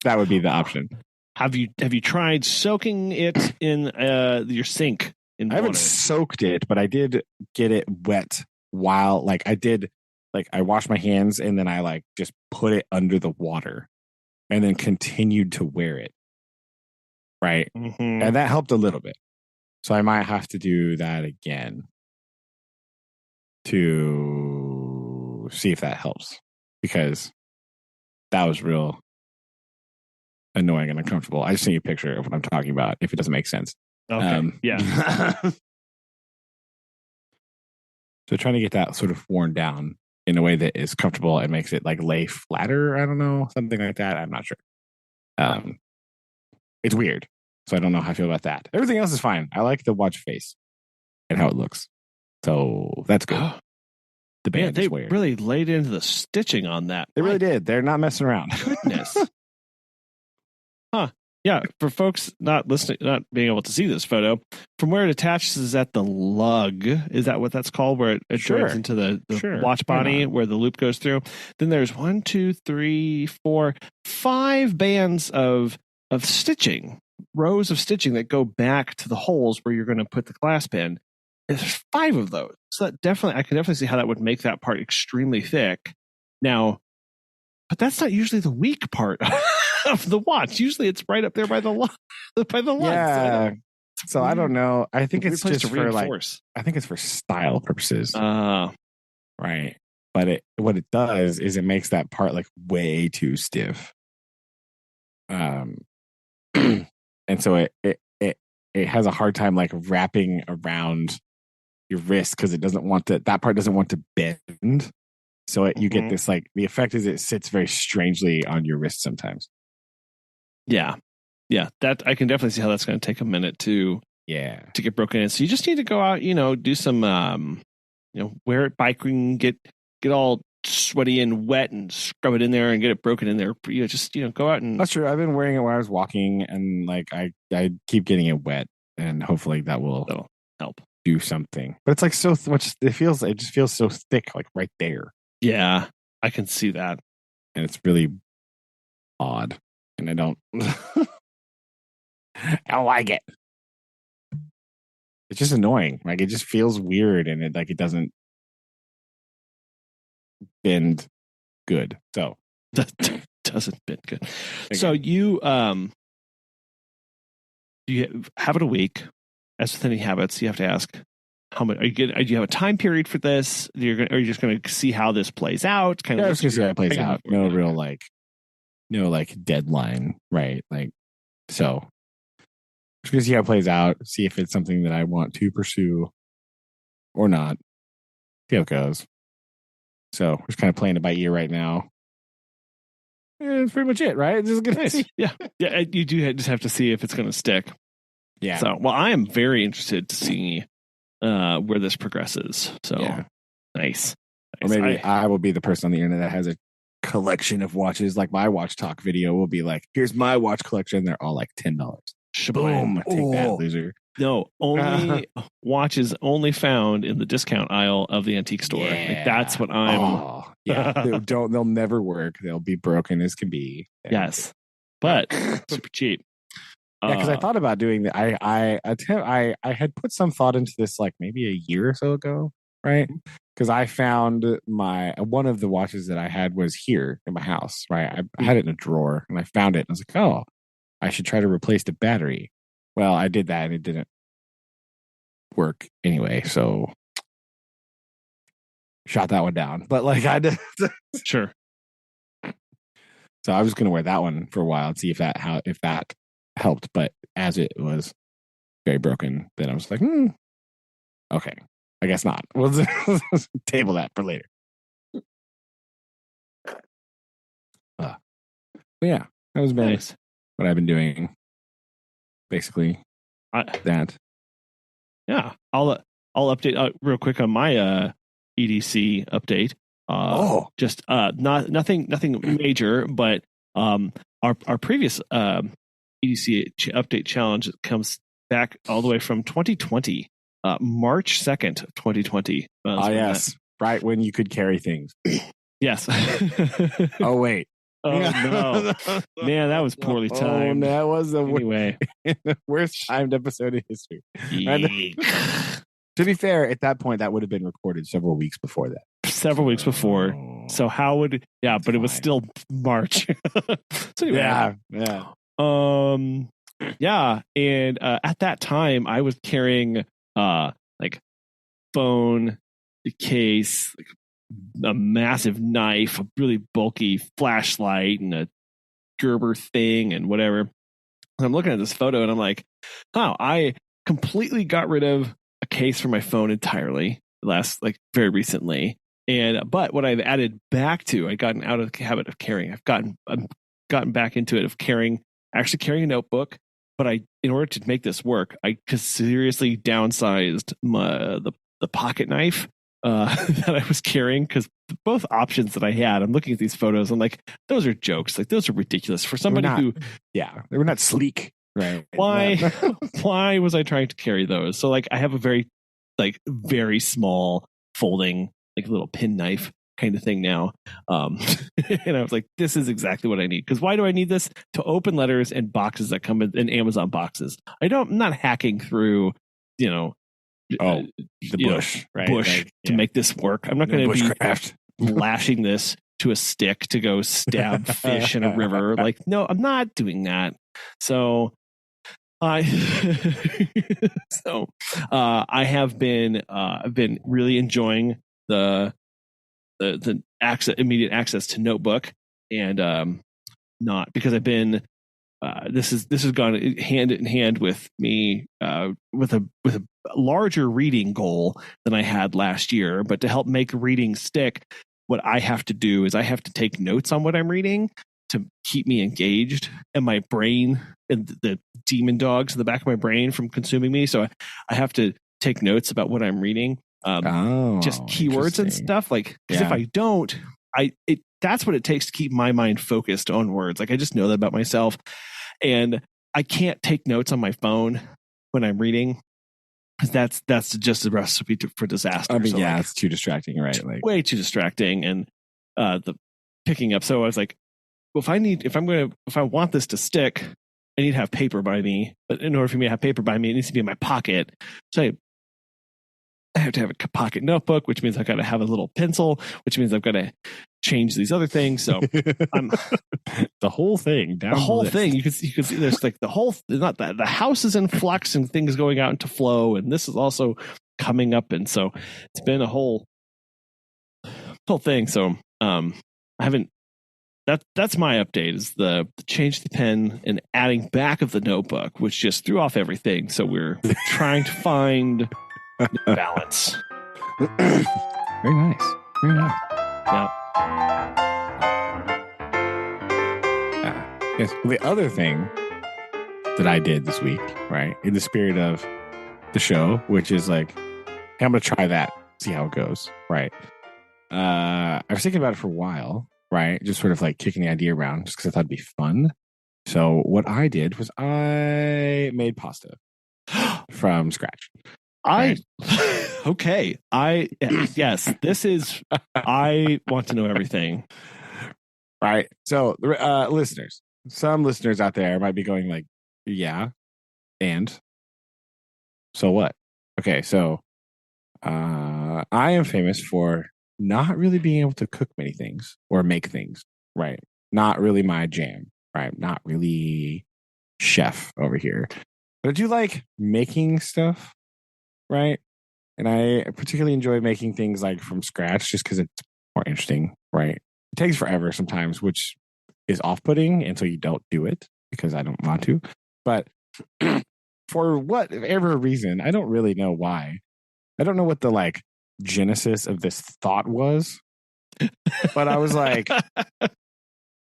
that would be the option. Have you tried soaking it in your sink in water? I haven't soaked it, but I did get it wet while I washed my hands and then I like just put it under the water and then continued to wear it. Right. And that helped a little bit. So I might have to do that again to see if that helps, because that was real annoying and uncomfortable. I just need a picture of what I'm talking about if it doesn't make sense. Okay. Yeah. So trying to get that sort of worn down in a way that is comfortable and makes it like lay flatter. I don't know, something like that. I'm not sure. It's weird. So I don't know how I feel about that. Everything else is fine. I like the watch face and how it looks. So that's good. The band is weird. They really laid into the stitching on that. They really did. They're not messing around. Goodness. Huh. Yeah, for folks not listening, not being able to see this photo, from where it attaches is at the lug. Is that what that's called? Where it joins into the watch body where the loop goes through. Then there's 1, 2, 3, 4, 5 bands of stitching, rows of stitching that go back to the holes where you're going to put the clasp in. There's 5 of those. So that I can definitely see how that would make that part extremely thick. Now, but that's not usually the weak part of the watch. Usually it's right up there by the lug. Yeah. So I don't know. I think it's just for reinforce. I think it's for style purposes. Right. But what it does is it makes that part like way too stiff. And so it has a hard time like wrapping around your wrist because that part doesn't want to bend. So you get this like the effect is it sits very strangely on your wrist sometimes. Yeah. That I can definitely see how that's going to take a minute to get broken in. So you just need to go out, do some, wear it biking, get all sweaty and wet and scrub it in there and get it broken in there. Just go out and. That's true. I've been wearing it when I was walking, and like I keep getting it wet, and hopefully that'll help do something. But it's like so much. It just feels so thick, like right there. Yeah, I can see that. And it's really odd. And I don't like it. It's just annoying. Like it just feels weird and it doesn't bend good. So that doesn't bend good. Okay. So you have it a week. As with any habits, you have to ask how much do you have a time period for this? Are you just going to see how this plays out? Just going to see how it plays out. No real deadline, right? Like, so just going to see how it plays out. See if it's something that I want to pursue or not. See how it goes. So we're just kind of playing it by ear right now. And that's pretty much it, right? Just gonna see. Yeah. You do just have to see if it's going to stick. Yeah. So, well, I am very interested to see where this progresses. So nice. Or maybe I will be the person on the internet that has a collection of watches. Like my watch talk video will be like, here's my watch collection. They're all like $10. Boom. Take that, loser. No, only watches only found in the discount aisle of the antique store. Yeah. Like, that's what I'm. They'll never work. They'll be broken as can be. Yes. But super cheap. Yeah, because I thought about doing that. I had put some thought into this like maybe a year or so ago, right? Because I found one of the watches that I had was here in my house, right? I had it in a drawer and I found it and I was like, oh, I should try to replace the battery. Well, I did that and it didn't work anyway, so shot that one down. But like I did, sure. So I was going to wear that one for a while and see if that helped, but as it was very broken, then I was like, okay, I guess not. We'll table that for later. But yeah, that was nice. What I've been doing, basically. That. Yeah, I'll update real quick on my EDC update. Just nothing major, but our previous EDC update challenge comes back all the way from 2020, March 2nd, 2020. Yes. Right when you could carry things. Yes. Oh, wait. Oh, no. Man, that was poorly timed. Oh, that was the worst timed episode in history. To be fair, at that point, that would have been recorded several weeks before that. Several weeks before. So how would... Yeah, but it was still March. So anyway, yeah. And at that time, I was carrying like phone, the case, like a massive knife, a really bulky flashlight, and a Gerber thing, and whatever. And I'm looking at this photo, and I'm like, "Oh, I completely got rid of a case for my phone entirely very recently." But what I've added back to, I've gotten out of the habit of carrying. I've gotten back into it of actually carrying a notebook. But in order to make this work, I seriously downsized the pocket knife that I was carrying, because both options that I had, I'm looking at these photos, I'm like, those are jokes. Like, those are ridiculous for somebody who, they were not sleek, right? Why was I trying to carry those? So like, I have a very small folding, like little pen-knife kind of thing now. And I was like, this is exactly what I need. Because why do I need this? To open letters and boxes that come in Amazon boxes. I'm not hacking through, the bush, right? Bush to make this work. I'm not going to be lashing this to a stick to go stab fish in a river. Like, no, I'm not doing that. So I have been really enjoying the immediate access to Notebook, and not because I've been this has gone hand in hand with me with a larger reading goal than I had last year. But to help make reading stick, what I have to do is I have to take notes on what I'm reading to keep me engaged, and my brain and the demon dogs in the back of my brain from consuming me. So I have to take notes about what I'm reading, just keywords and stuff. Like, because if I don't, that's what it takes to keep my mind focused on words. Like, I just know that about myself, and I can't take notes on my phone when I'm reading, because that's just a recipe for disaster. I mean, it's too distracting, right? Like, way too distracting, and the picking up. So I was like, well, if I want this to stick, I need to have paper by me. But in order for me to have paper by me, it needs to be in my pocket. So I have to have a pocket notebook, which means I've got to have a little pencil, which means I've got to change these other things. So I'm the whole thing. The whole thing. You can see there's like the whole, not that the house is in flux and things going out into flow, and this is also coming up, and so it's been a whole thing. So I haven't. That's my update, is the change the pen and adding back of the Notebook, which just threw off everything. So we're trying to find balance. Very nice. Very nice. Yeah. Yes. The other thing that I did this week, right, in the spirit of the show, which is like, hey, I'm going to try that, see how it goes, right? I was thinking about it for a while, right? Just sort of like kicking the idea around just because I thought it'd be fun. So what I did was I made pasta from scratch. Yes, this is, I want to know everything. Right. So listeners, some listeners out there might be going like, yeah, and so what? Okay. So I am famous for not really being able to cook many things or make things, right? Not really my jam, right? Not really chef over here. But I do like making stuff, right? And I particularly enjoy making things like from scratch just because it's more interesting, right? It takes forever sometimes, which is off-putting until you don't do it, because I don't want to. But for whatever reason, I don't really know why. I don't know what the like genesis of this thought was, but I was like, I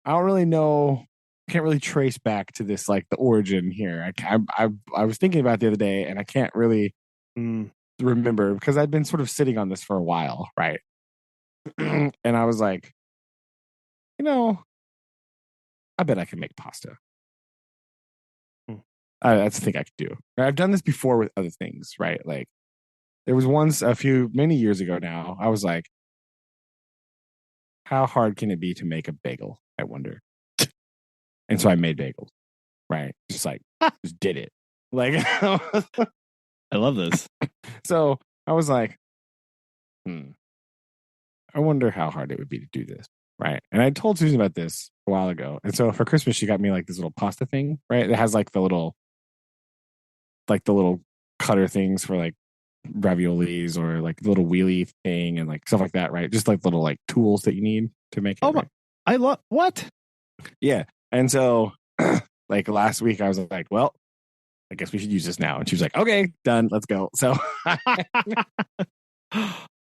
don't really know. Can't really trace back to this, like the origin here. I was thinking about it the other day, and I can't really remember, because I'd been sort of sitting on this for a while, right? And I was like, I bet I can make pasta. That's the thing I could do. I've done this before with other things, right? Like, there was once many years ago now, I was like, how hard can it be to make a bagel? I wonder. And so I made bagels, right? Just did it. Like, I love this. So I was like, I wonder how hard it would be to do this, right? And I told Susan about this a while ago. And so for Christmas, she got me like this little pasta thing, right? It has like the little cutter things for like raviolis, or like the little wheelie thing and like stuff like that, right? Just like little like tools that you need to make it. Oh, right? I love what? Yeah. And so like last week I was like, well, I guess we should use this now. And she was like, okay, done. Let's go. So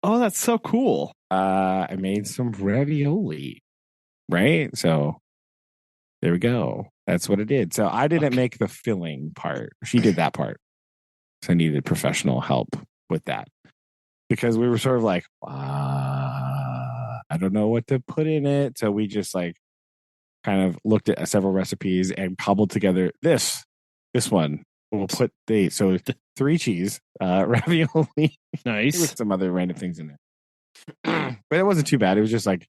oh, that's so cool. I made some ravioli, right? So there we go. That's what it did. So I didn't make the filling part. She did that part. So I needed professional help with that. because we were sort of like, I don't know what to put in it. So we just like kind of looked at several recipes and cobbled together this one. We'll put 3 cheese, ravioli, Nice. with some other random things in there. But it wasn't too bad. It was just like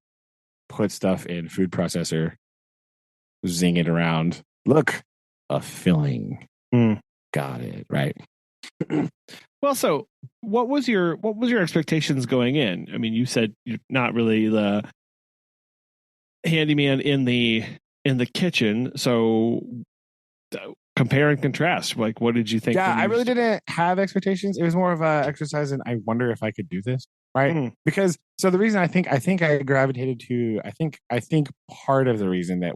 put stuff in food processor, zing it around. Look, a filling. Got it, right? Well, so what was your expectations going in? I mean, you said you're not really the handyman in the kitchen, so compare and contrast. Like, what did you think? Yeah, I really didn't have expectations. It was more of a exercise, and I wonder if I could do this, right? Because the reason I think I gravitated to I think part of the reason that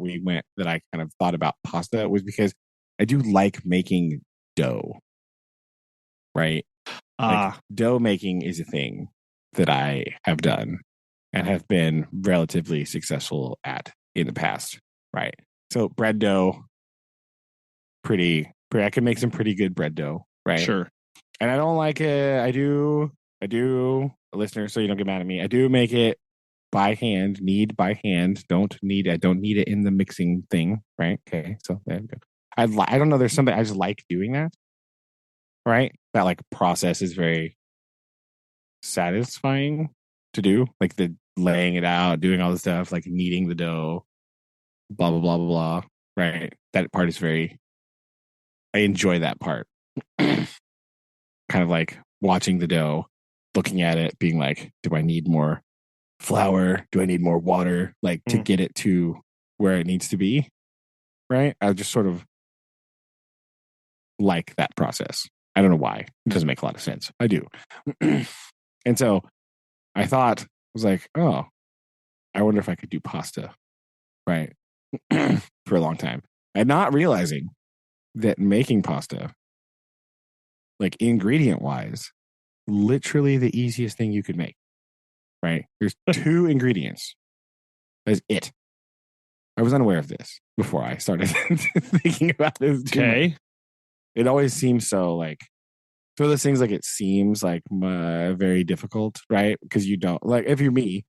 I kind of thought about pasta was because I do like making dough, right? Dough making is a thing that I have done and have been relatively successful at in the past, right? So bread dough, pretty. I can make some pretty good bread dough, right? Sure. And I don't like it. I do, listener, so you don't get mad at me. I do make it by hand, knead by hand. I don't need it in the mixing thing, right? Okay, so there we go. I don't know. There's something I just like doing that, right? That like process is very satisfying to do, like the laying it out, doing all the stuff, like kneading the dough, blah blah blah blah blah. Right, that part is very. I enjoy that part. Kind of like watching the dough, looking at it, being like, do I need more flour? Do I need more water? Like to get it to where it needs to be. Right. I just sort of like that process. I don't know why. It doesn't make a lot of sense. I do. And so I was like, oh, I wonder if I could do pasta. Right. For a long time. And not realizing that making pasta, like ingredient wise, literally the easiest thing you could make. Right? There's 2 ingredients. That's it. I was unaware of this before I started thinking about this. Okay. It always seems so like, so those things like it seems like very difficult, right? Because you don't, like, if you're me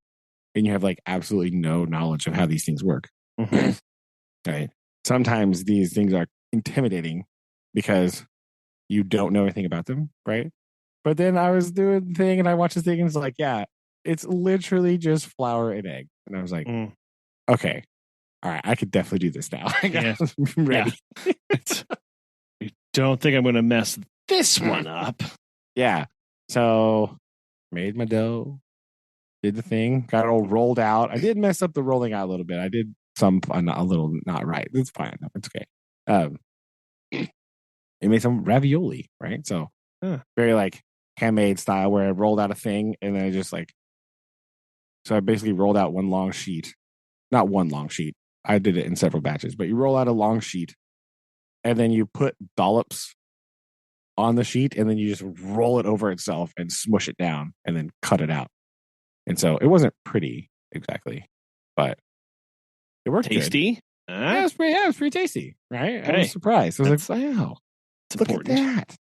and you have like absolutely no knowledge of how these things work, right? Sometimes these things are intimidating because you don't know anything about them, right? But then I was doing the thing and I watched this thing and it's like, yeah, it's literally just flour and egg. And I was like, okay, all right, I could definitely do this now. I'm ready. You don't think I'm going to mess this one up? Yeah. So made my dough, did the thing, got it all rolled out. I did mess up the rolling out a little bit. I did a little not right. It's fine. It's okay. It made some ravioli, right? So very like handmade style where I rolled out a thing and then I just like, so I basically rolled out one long sheet, not one long sheet. I did it in several batches, but you roll out a long sheet and then you put dollops on the sheet and then you just roll it over itself and smush it down and then cut it out. And so it wasn't pretty exactly, but it worked. Tasty. Yeah, it was pretty tasty, right? Hey, I was surprised. I was like, wow, look important. at that.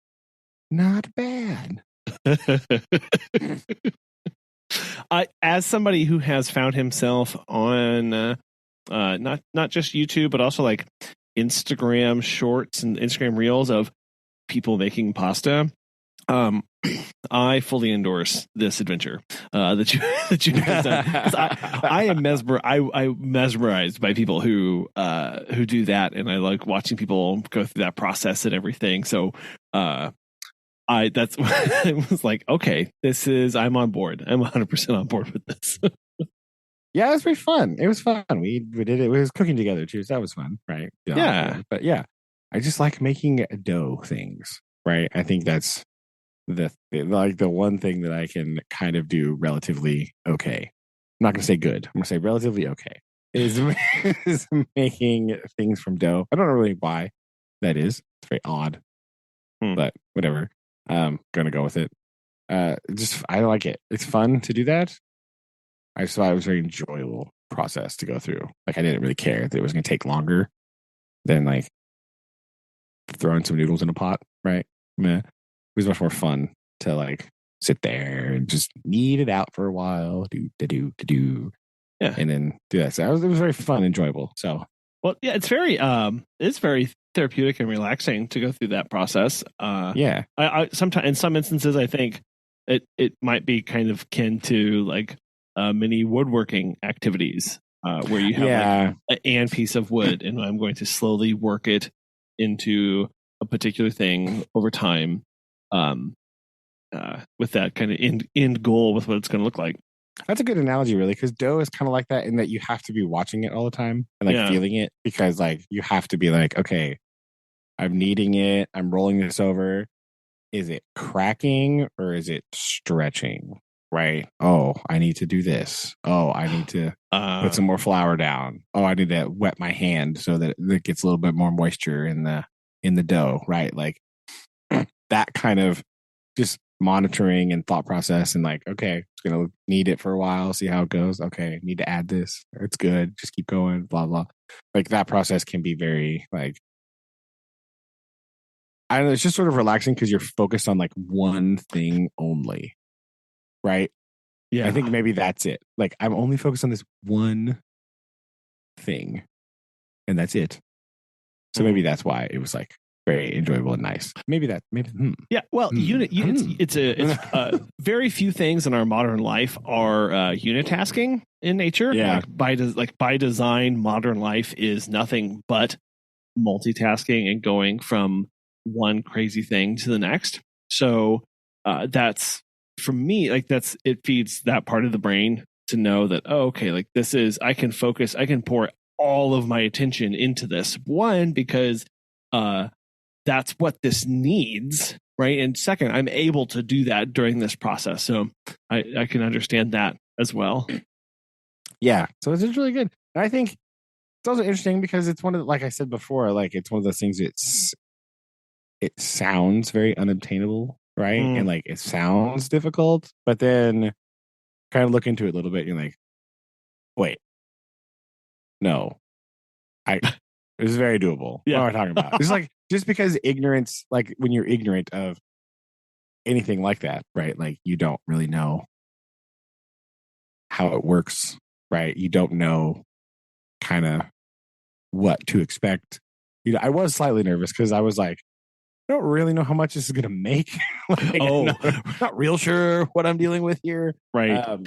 Not bad. As somebody who has found himself on not just YouTube, but also like Instagram shorts and Instagram reels of people making pasta, I fully endorse this adventure that you guys done. I am mesmerized by people who do that, and I like watching people go through that process and everything. So I was like, okay, I'm on board. I'm 100% on board with this. Yeah, it was pretty fun. It was fun. We did it. We was cooking together too, so that was fun, right? Yeah. But yeah, I just like making dough things, right? I think that's the one thing that I can kind of do relatively okay. I'm not going to say good. I'm going to say relatively okay. Is making things from dough. I don't know really why that is. It's very odd, but whatever. I'm going to go with it. I like it. It's fun to do that. I just thought it was a very enjoyable process to go through. Like I didn't really care that it was going to take longer than like throwing some noodles in a pot, right? Meh. It was much more fun to like sit there and just knead it out for a while, do, Yeah. and then do that. So it was very fun, enjoyable. So, well, yeah, it's very therapeutic and relaxing to go through that process. yeah. I sometimes in some instances I think it might be kind of kin to like mini woodworking activities where you have like an piece of wood and I'm going to slowly work it into a particular thing over time with that kind of end goal with what it's going to look like. That's a good analogy, really, because dough is kind of like that in that you have to be watching it all the time and like feeling it, because like you have to be like, okay, I'm kneading it, I'm rolling this over. Is it cracking or is it stretching? Right? Oh, I need to do this. Oh, I need to put some more flour down. Oh, I need to wet my hand so that it gets a little bit more moisture in the dough. Right? Like that kind of just monitoring and thought process, and like, okay, it's gonna knead it for a while, see how it goes. Okay, need to add this. It's good. Just keep going. Blah blah. Like that process can be very like, I don't know. It's just sort of relaxing because you're focused on like one thing only, right? Yeah, I think maybe that's it. Like I'm only focused on this one thing, and that's it. So maybe that's why it was like very enjoyable and nice. Yeah, well, it's very few things in our modern life are unitasking in nature. Yeah, by design, modern life is nothing but multitasking and going from one crazy thing to the next. So that's for me, like it feeds that part of the brain to know that, oh, okay, like this is, I can focus, I can pour all of my attention into this one because that's what this needs, right? And second, I'm able to do that during this process. So I can understand that as well. Yeah. So it's just really good. And I think it's also interesting because it's one of the, like I said before, like it's one of those things it sounds very unobtainable, right? And like it sounds difficult, but then kind of look into it a little bit and you're like, wait, no. This is very doable. Yeah. What am I talking about? It's like just because ignorance, like when you're ignorant of anything like that, right? Like you don't really know how it works, right? You don't know kind of what to expect. You know, I was slightly nervous because I was like, I don't really know how much this is going to make. Like, I'm not real sure what I'm dealing with here. Right.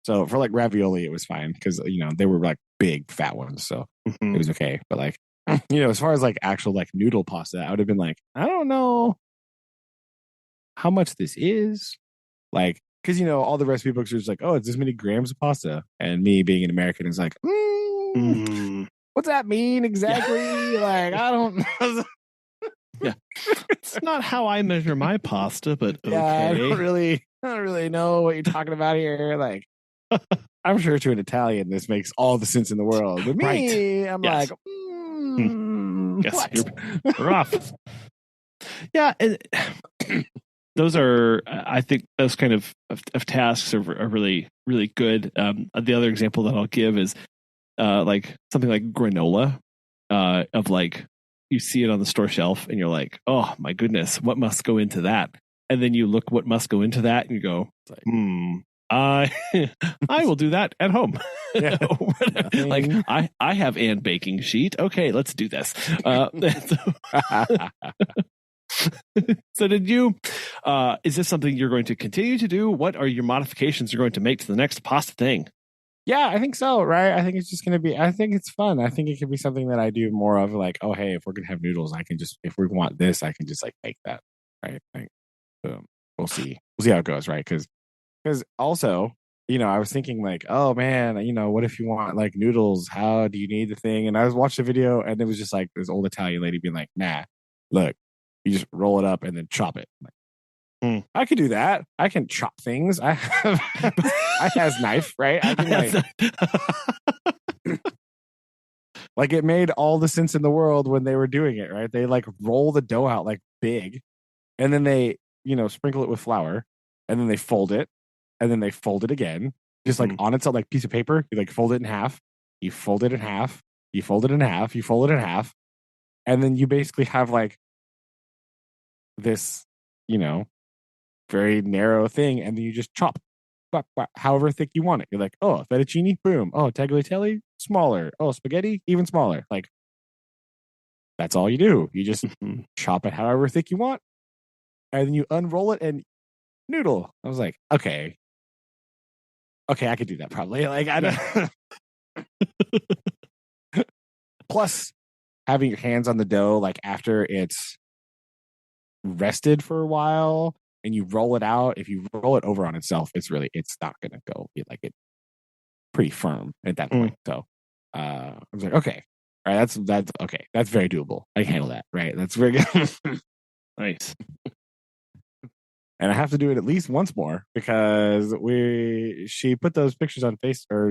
So for like ravioli, it was fine because, you know, they were like big fat ones. So it was okay. But like, you know, as far as like actual like noodle pasta, I would have been like, I don't know how much this is. Like, because, you know, all the recipe books are just like, oh, it's this many grams of pasta. And me being an American is like, what's that mean exactly? Yeah. Like, I don't know. Yeah. It's not how I measure my pasta, but okay. Yeah, I don't really know what you're talking about here. Like, I'm sure to an Italian, this makes all the sense in the world. But me, I'm like, what? You're rough. Yeah. Those are, I think, those kind of tasks are really, really good. The other example that I'll give is like something like granola, of like, you see it on the store shelf and you're like, oh my goodness, what must go into that? And then you look what must go into that and you go, I will do that at home. Yeah. Like I have an baking sheet. Okay, let's do this. So did you, is this something you're going to continue to do? What are your modifications you're going to make to the next pasta thing? Yeah, I think so, right? I think it's just going to be, I think it's fun. I think it could be something that I do more of, like, oh, hey, if we're going to have noodles, I can just, if we want this, I can just like make that, right? Like, we'll see. We'll see how it goes, right? Because also, you know, I was thinking like, oh man, you know, what if you want like noodles? How do you need the thing? And I was watching a video and it was just like this old Italian lady being like, nah, look, you just roll it up and then chop it. Like, I could do that. I can chop things. I has knife, right? I can like it made all the sense in the world when they were doing it, right? They like roll the dough out like big, and then they, you know, sprinkle it with flour, and then they fold it, and then they fold it again, just like on its own, like piece of paper. You like fold it in half, you fold it in half, you fold it in half, you fold it in half, and then you basically have like this, you know, very narrow thing, and then you just chop however thick you want it. You're like, oh, fettuccine, boom. Oh, tagliatelle, smaller. Oh, spaghetti, even smaller. Like, that's all you do. You just chop it however thick you want, and then you unroll it and noodle. I was like, okay, I could do that probably. Like, I don't. Plus, having your hands on the dough, like after it's rested for a while and you roll it out, if you roll it over on itself, it's not gonna go like it pretty firm at that point. So I was like, okay, all right, that's okay, that's very doable. I can handle that, right? That's very good. Nice. And I have to do it at least once more because she put those pictures on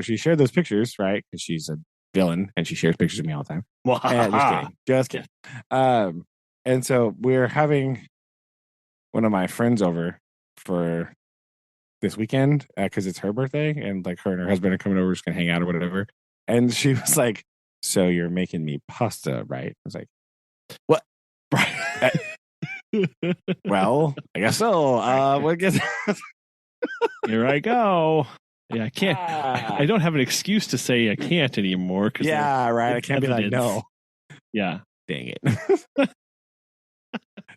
she shared those pictures, right? Because she's a villain and she shares pictures of me all the time. Just kidding. And so we're having one of my friends over for this weekend because it's her birthday, and like her and her husband are coming over, just gonna hang out or whatever. And she was like, "So you're making me pasta, right?" I was like, "What?" Well, I guess so. Here I go. Yeah, I can't. I don't have an excuse to say I can't anymore. Yeah, right. I can't be like, no. Yeah. Dang it.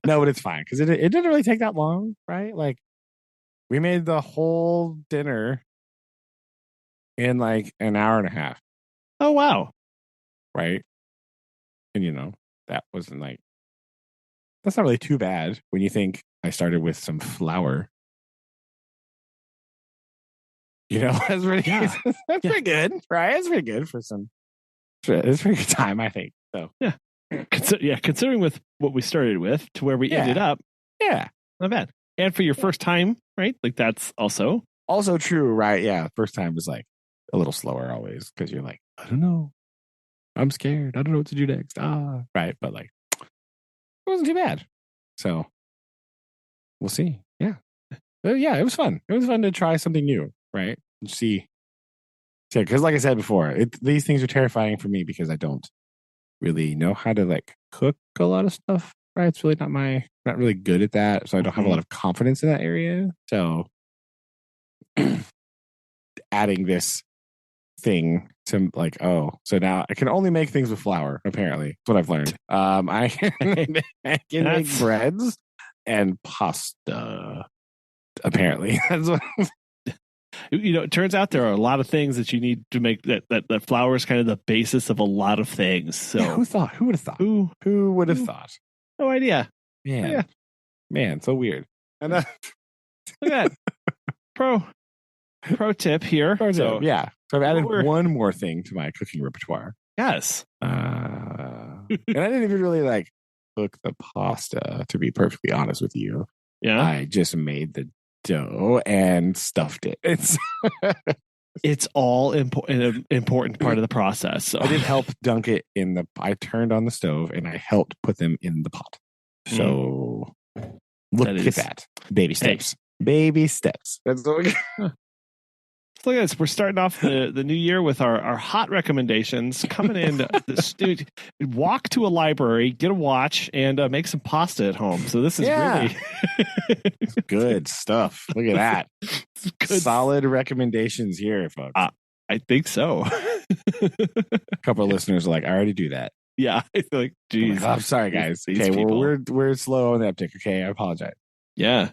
No, but it's fine because it didn't really take that long, right? Like, we made the whole dinner in like an hour and a half. Oh, wow. Right. And that wasn't like, that's not really too bad when you think I started with some flour. That's pretty, pretty good, right? It's pretty good it's pretty good time, I think. So yeah. Considering with what we started with to where we ended up, not bad. And for your first time, right? Like that's also true, right? Yeah, first time was like a little slower always because you're like, I don't know, I'm scared, I don't know what to do next. Right, but like it wasn't too bad. So we'll see. Yeah, but yeah, it was fun. It was fun to try something new, right? And see, because like I said before, these things are terrifying for me because I don't really know how to like cook a lot of stuff, right? It's really not really good at that, so I don't have a lot of confidence in that area. So adding this thing to like, so now I can only make things with flour, apparently. That's what I've learned. I can make breads and pasta, apparently. That's what it turns out there are a lot of things that you need to make that flour is kind of the basis of a lot of things. So who would have thought? Who would have thought? No idea. Man, so weird. And look at that. Pro tip here. So I've added one more thing to my cooking repertoire. Yes. And I didn't even really like cook the pasta, to be perfectly honest with you. Yeah. I just made the dough and stuffed it. It's all an important part of the process. So I did help dunk it I turned on the stove and I helped put them in the pot. So look at that. Baby steps. Hey. Baby steps. That's what we got. Look at this. We're starting off the new year with our hot recommendations. Coming in the studio, walk to a library, get a watch, and make some pasta at home. So this is really good stuff. Look at that. Good. Solid recommendations here, folks. I think so. A couple of listeners are like, I already do that. Yeah, I feel like, geez. I'm sorry, guys. Okay, well, we're slow on the uptick. Okay, I apologize. Yeah,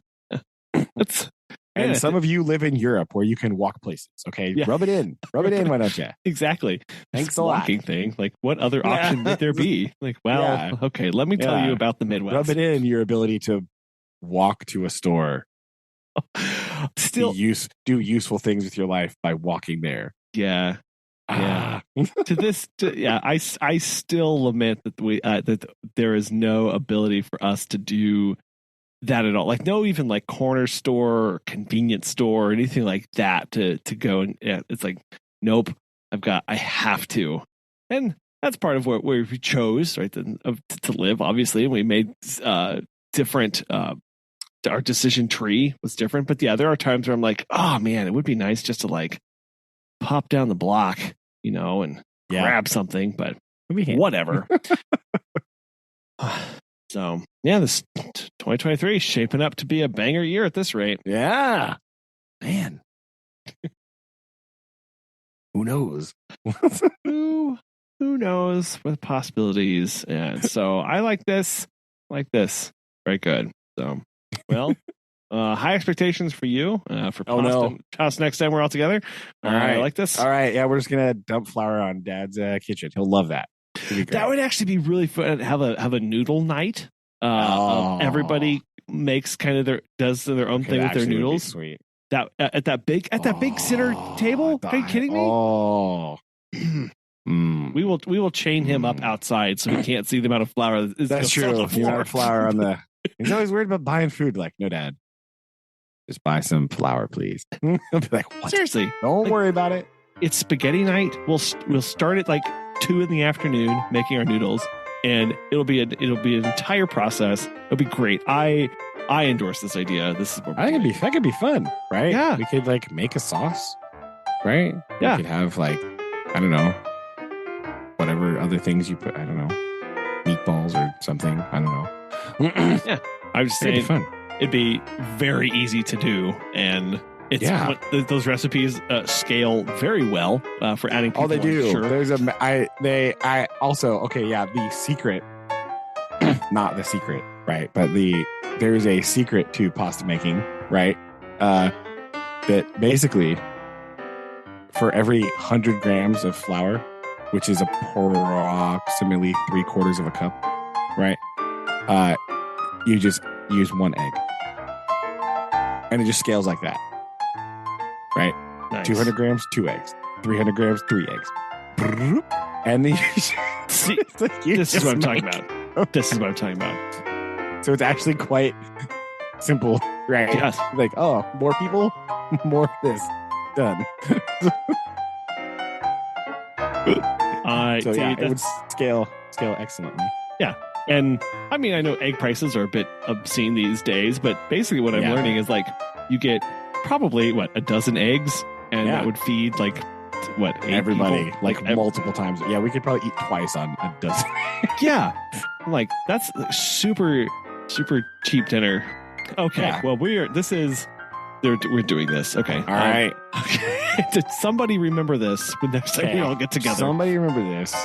And some of you live in Europe where you can walk places. Okay, rub it in. Why don't you? Exactly. Thanks a lot. Walking thing. Like, what other option would there be? Like, okay, let me tell you about the Midwest. Rub it in your ability to walk to a store. Still, do useful things with your life by walking there. Yeah. Yeah. I still lament that that there is no ability for us to do that at all. Like no even like corner store or convenience store or anything like that to go and it's like, nope, I have to. And that's part of where we chose, right, to live, obviously. And we made different our decision tree was different. But yeah, there are times where I'm like, oh man, it would be nice just to like pop down the block, and grab something, but whatever. So yeah, this 2023 is shaping up to be a banger year at this rate. Yeah, man. Who knows? Who knows what possibilities? And so I like this. Very good. So, well, high expectations for you for pasta next time we're all together. All right, I like this. All right, yeah, we're just gonna dump flour on Dad's kitchen. He'll love that. That would actually be really fun. Have a noodle night. Everybody makes does their own thing with their noodles. Sweet. That at that big center table. Are you kidding me? Oh. We will chain him up outside so we can't see the amount of flour. That's true. The amount of flour on the. He's always worried about buying food. Like, no, Dad, just buy some flour, please. I'll be like, what? Seriously, don't worry about it. It's spaghetti night. We'll start at like 2 PM making our noodles, and it'll be an entire process. It'll be great. I endorse this idea. This is that could be fun, right? Yeah, we could like make a sauce, right? Yeah, we could have like, I don't know, whatever other things you put. I don't know, meatballs or something. I don't know. Yeah, I was just saying fun. It'd be very easy to do, and those recipes scale very well for adding people. Oh, they do. Sure. There's I also the secret, not the secret, right? But there's a secret to pasta making, right? That basically for every 100 grams of flour, which is approximately 3/4 of a cup, right? You just use 1 egg, and it just scales like that, right? Nice. 200 grams, 2 eggs. 300 grams, 3 eggs. And then this is what I'm talking about. This is what I'm talking about. So it's actually quite simple, right? Yes. Like, more people, more of this. Done. So yeah, it would scale excellently. Yeah. And I mean, I know egg prices are a bit obscene these days, but basically what I'm learning is like you get probably a dozen eggs, and that would feed like 8 everybody people? like multiple times. Yeah, we could probably eat twice on a dozen. Yeah, like that's super cheap dinner. Okay, well we're doing this. Okay, all right. Okay. Did somebody remember this when next time we all get together? Somebody remember this.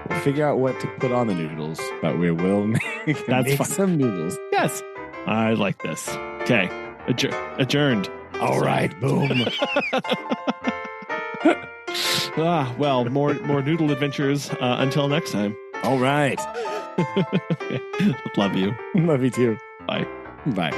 We'll figure out what to put on the noodles, but we will make some noodles. Yes, I like this. Okay, adjourned. All right, boom. Well, more noodle adventures until next time. All right. Love you. Love you too. Bye. Bye.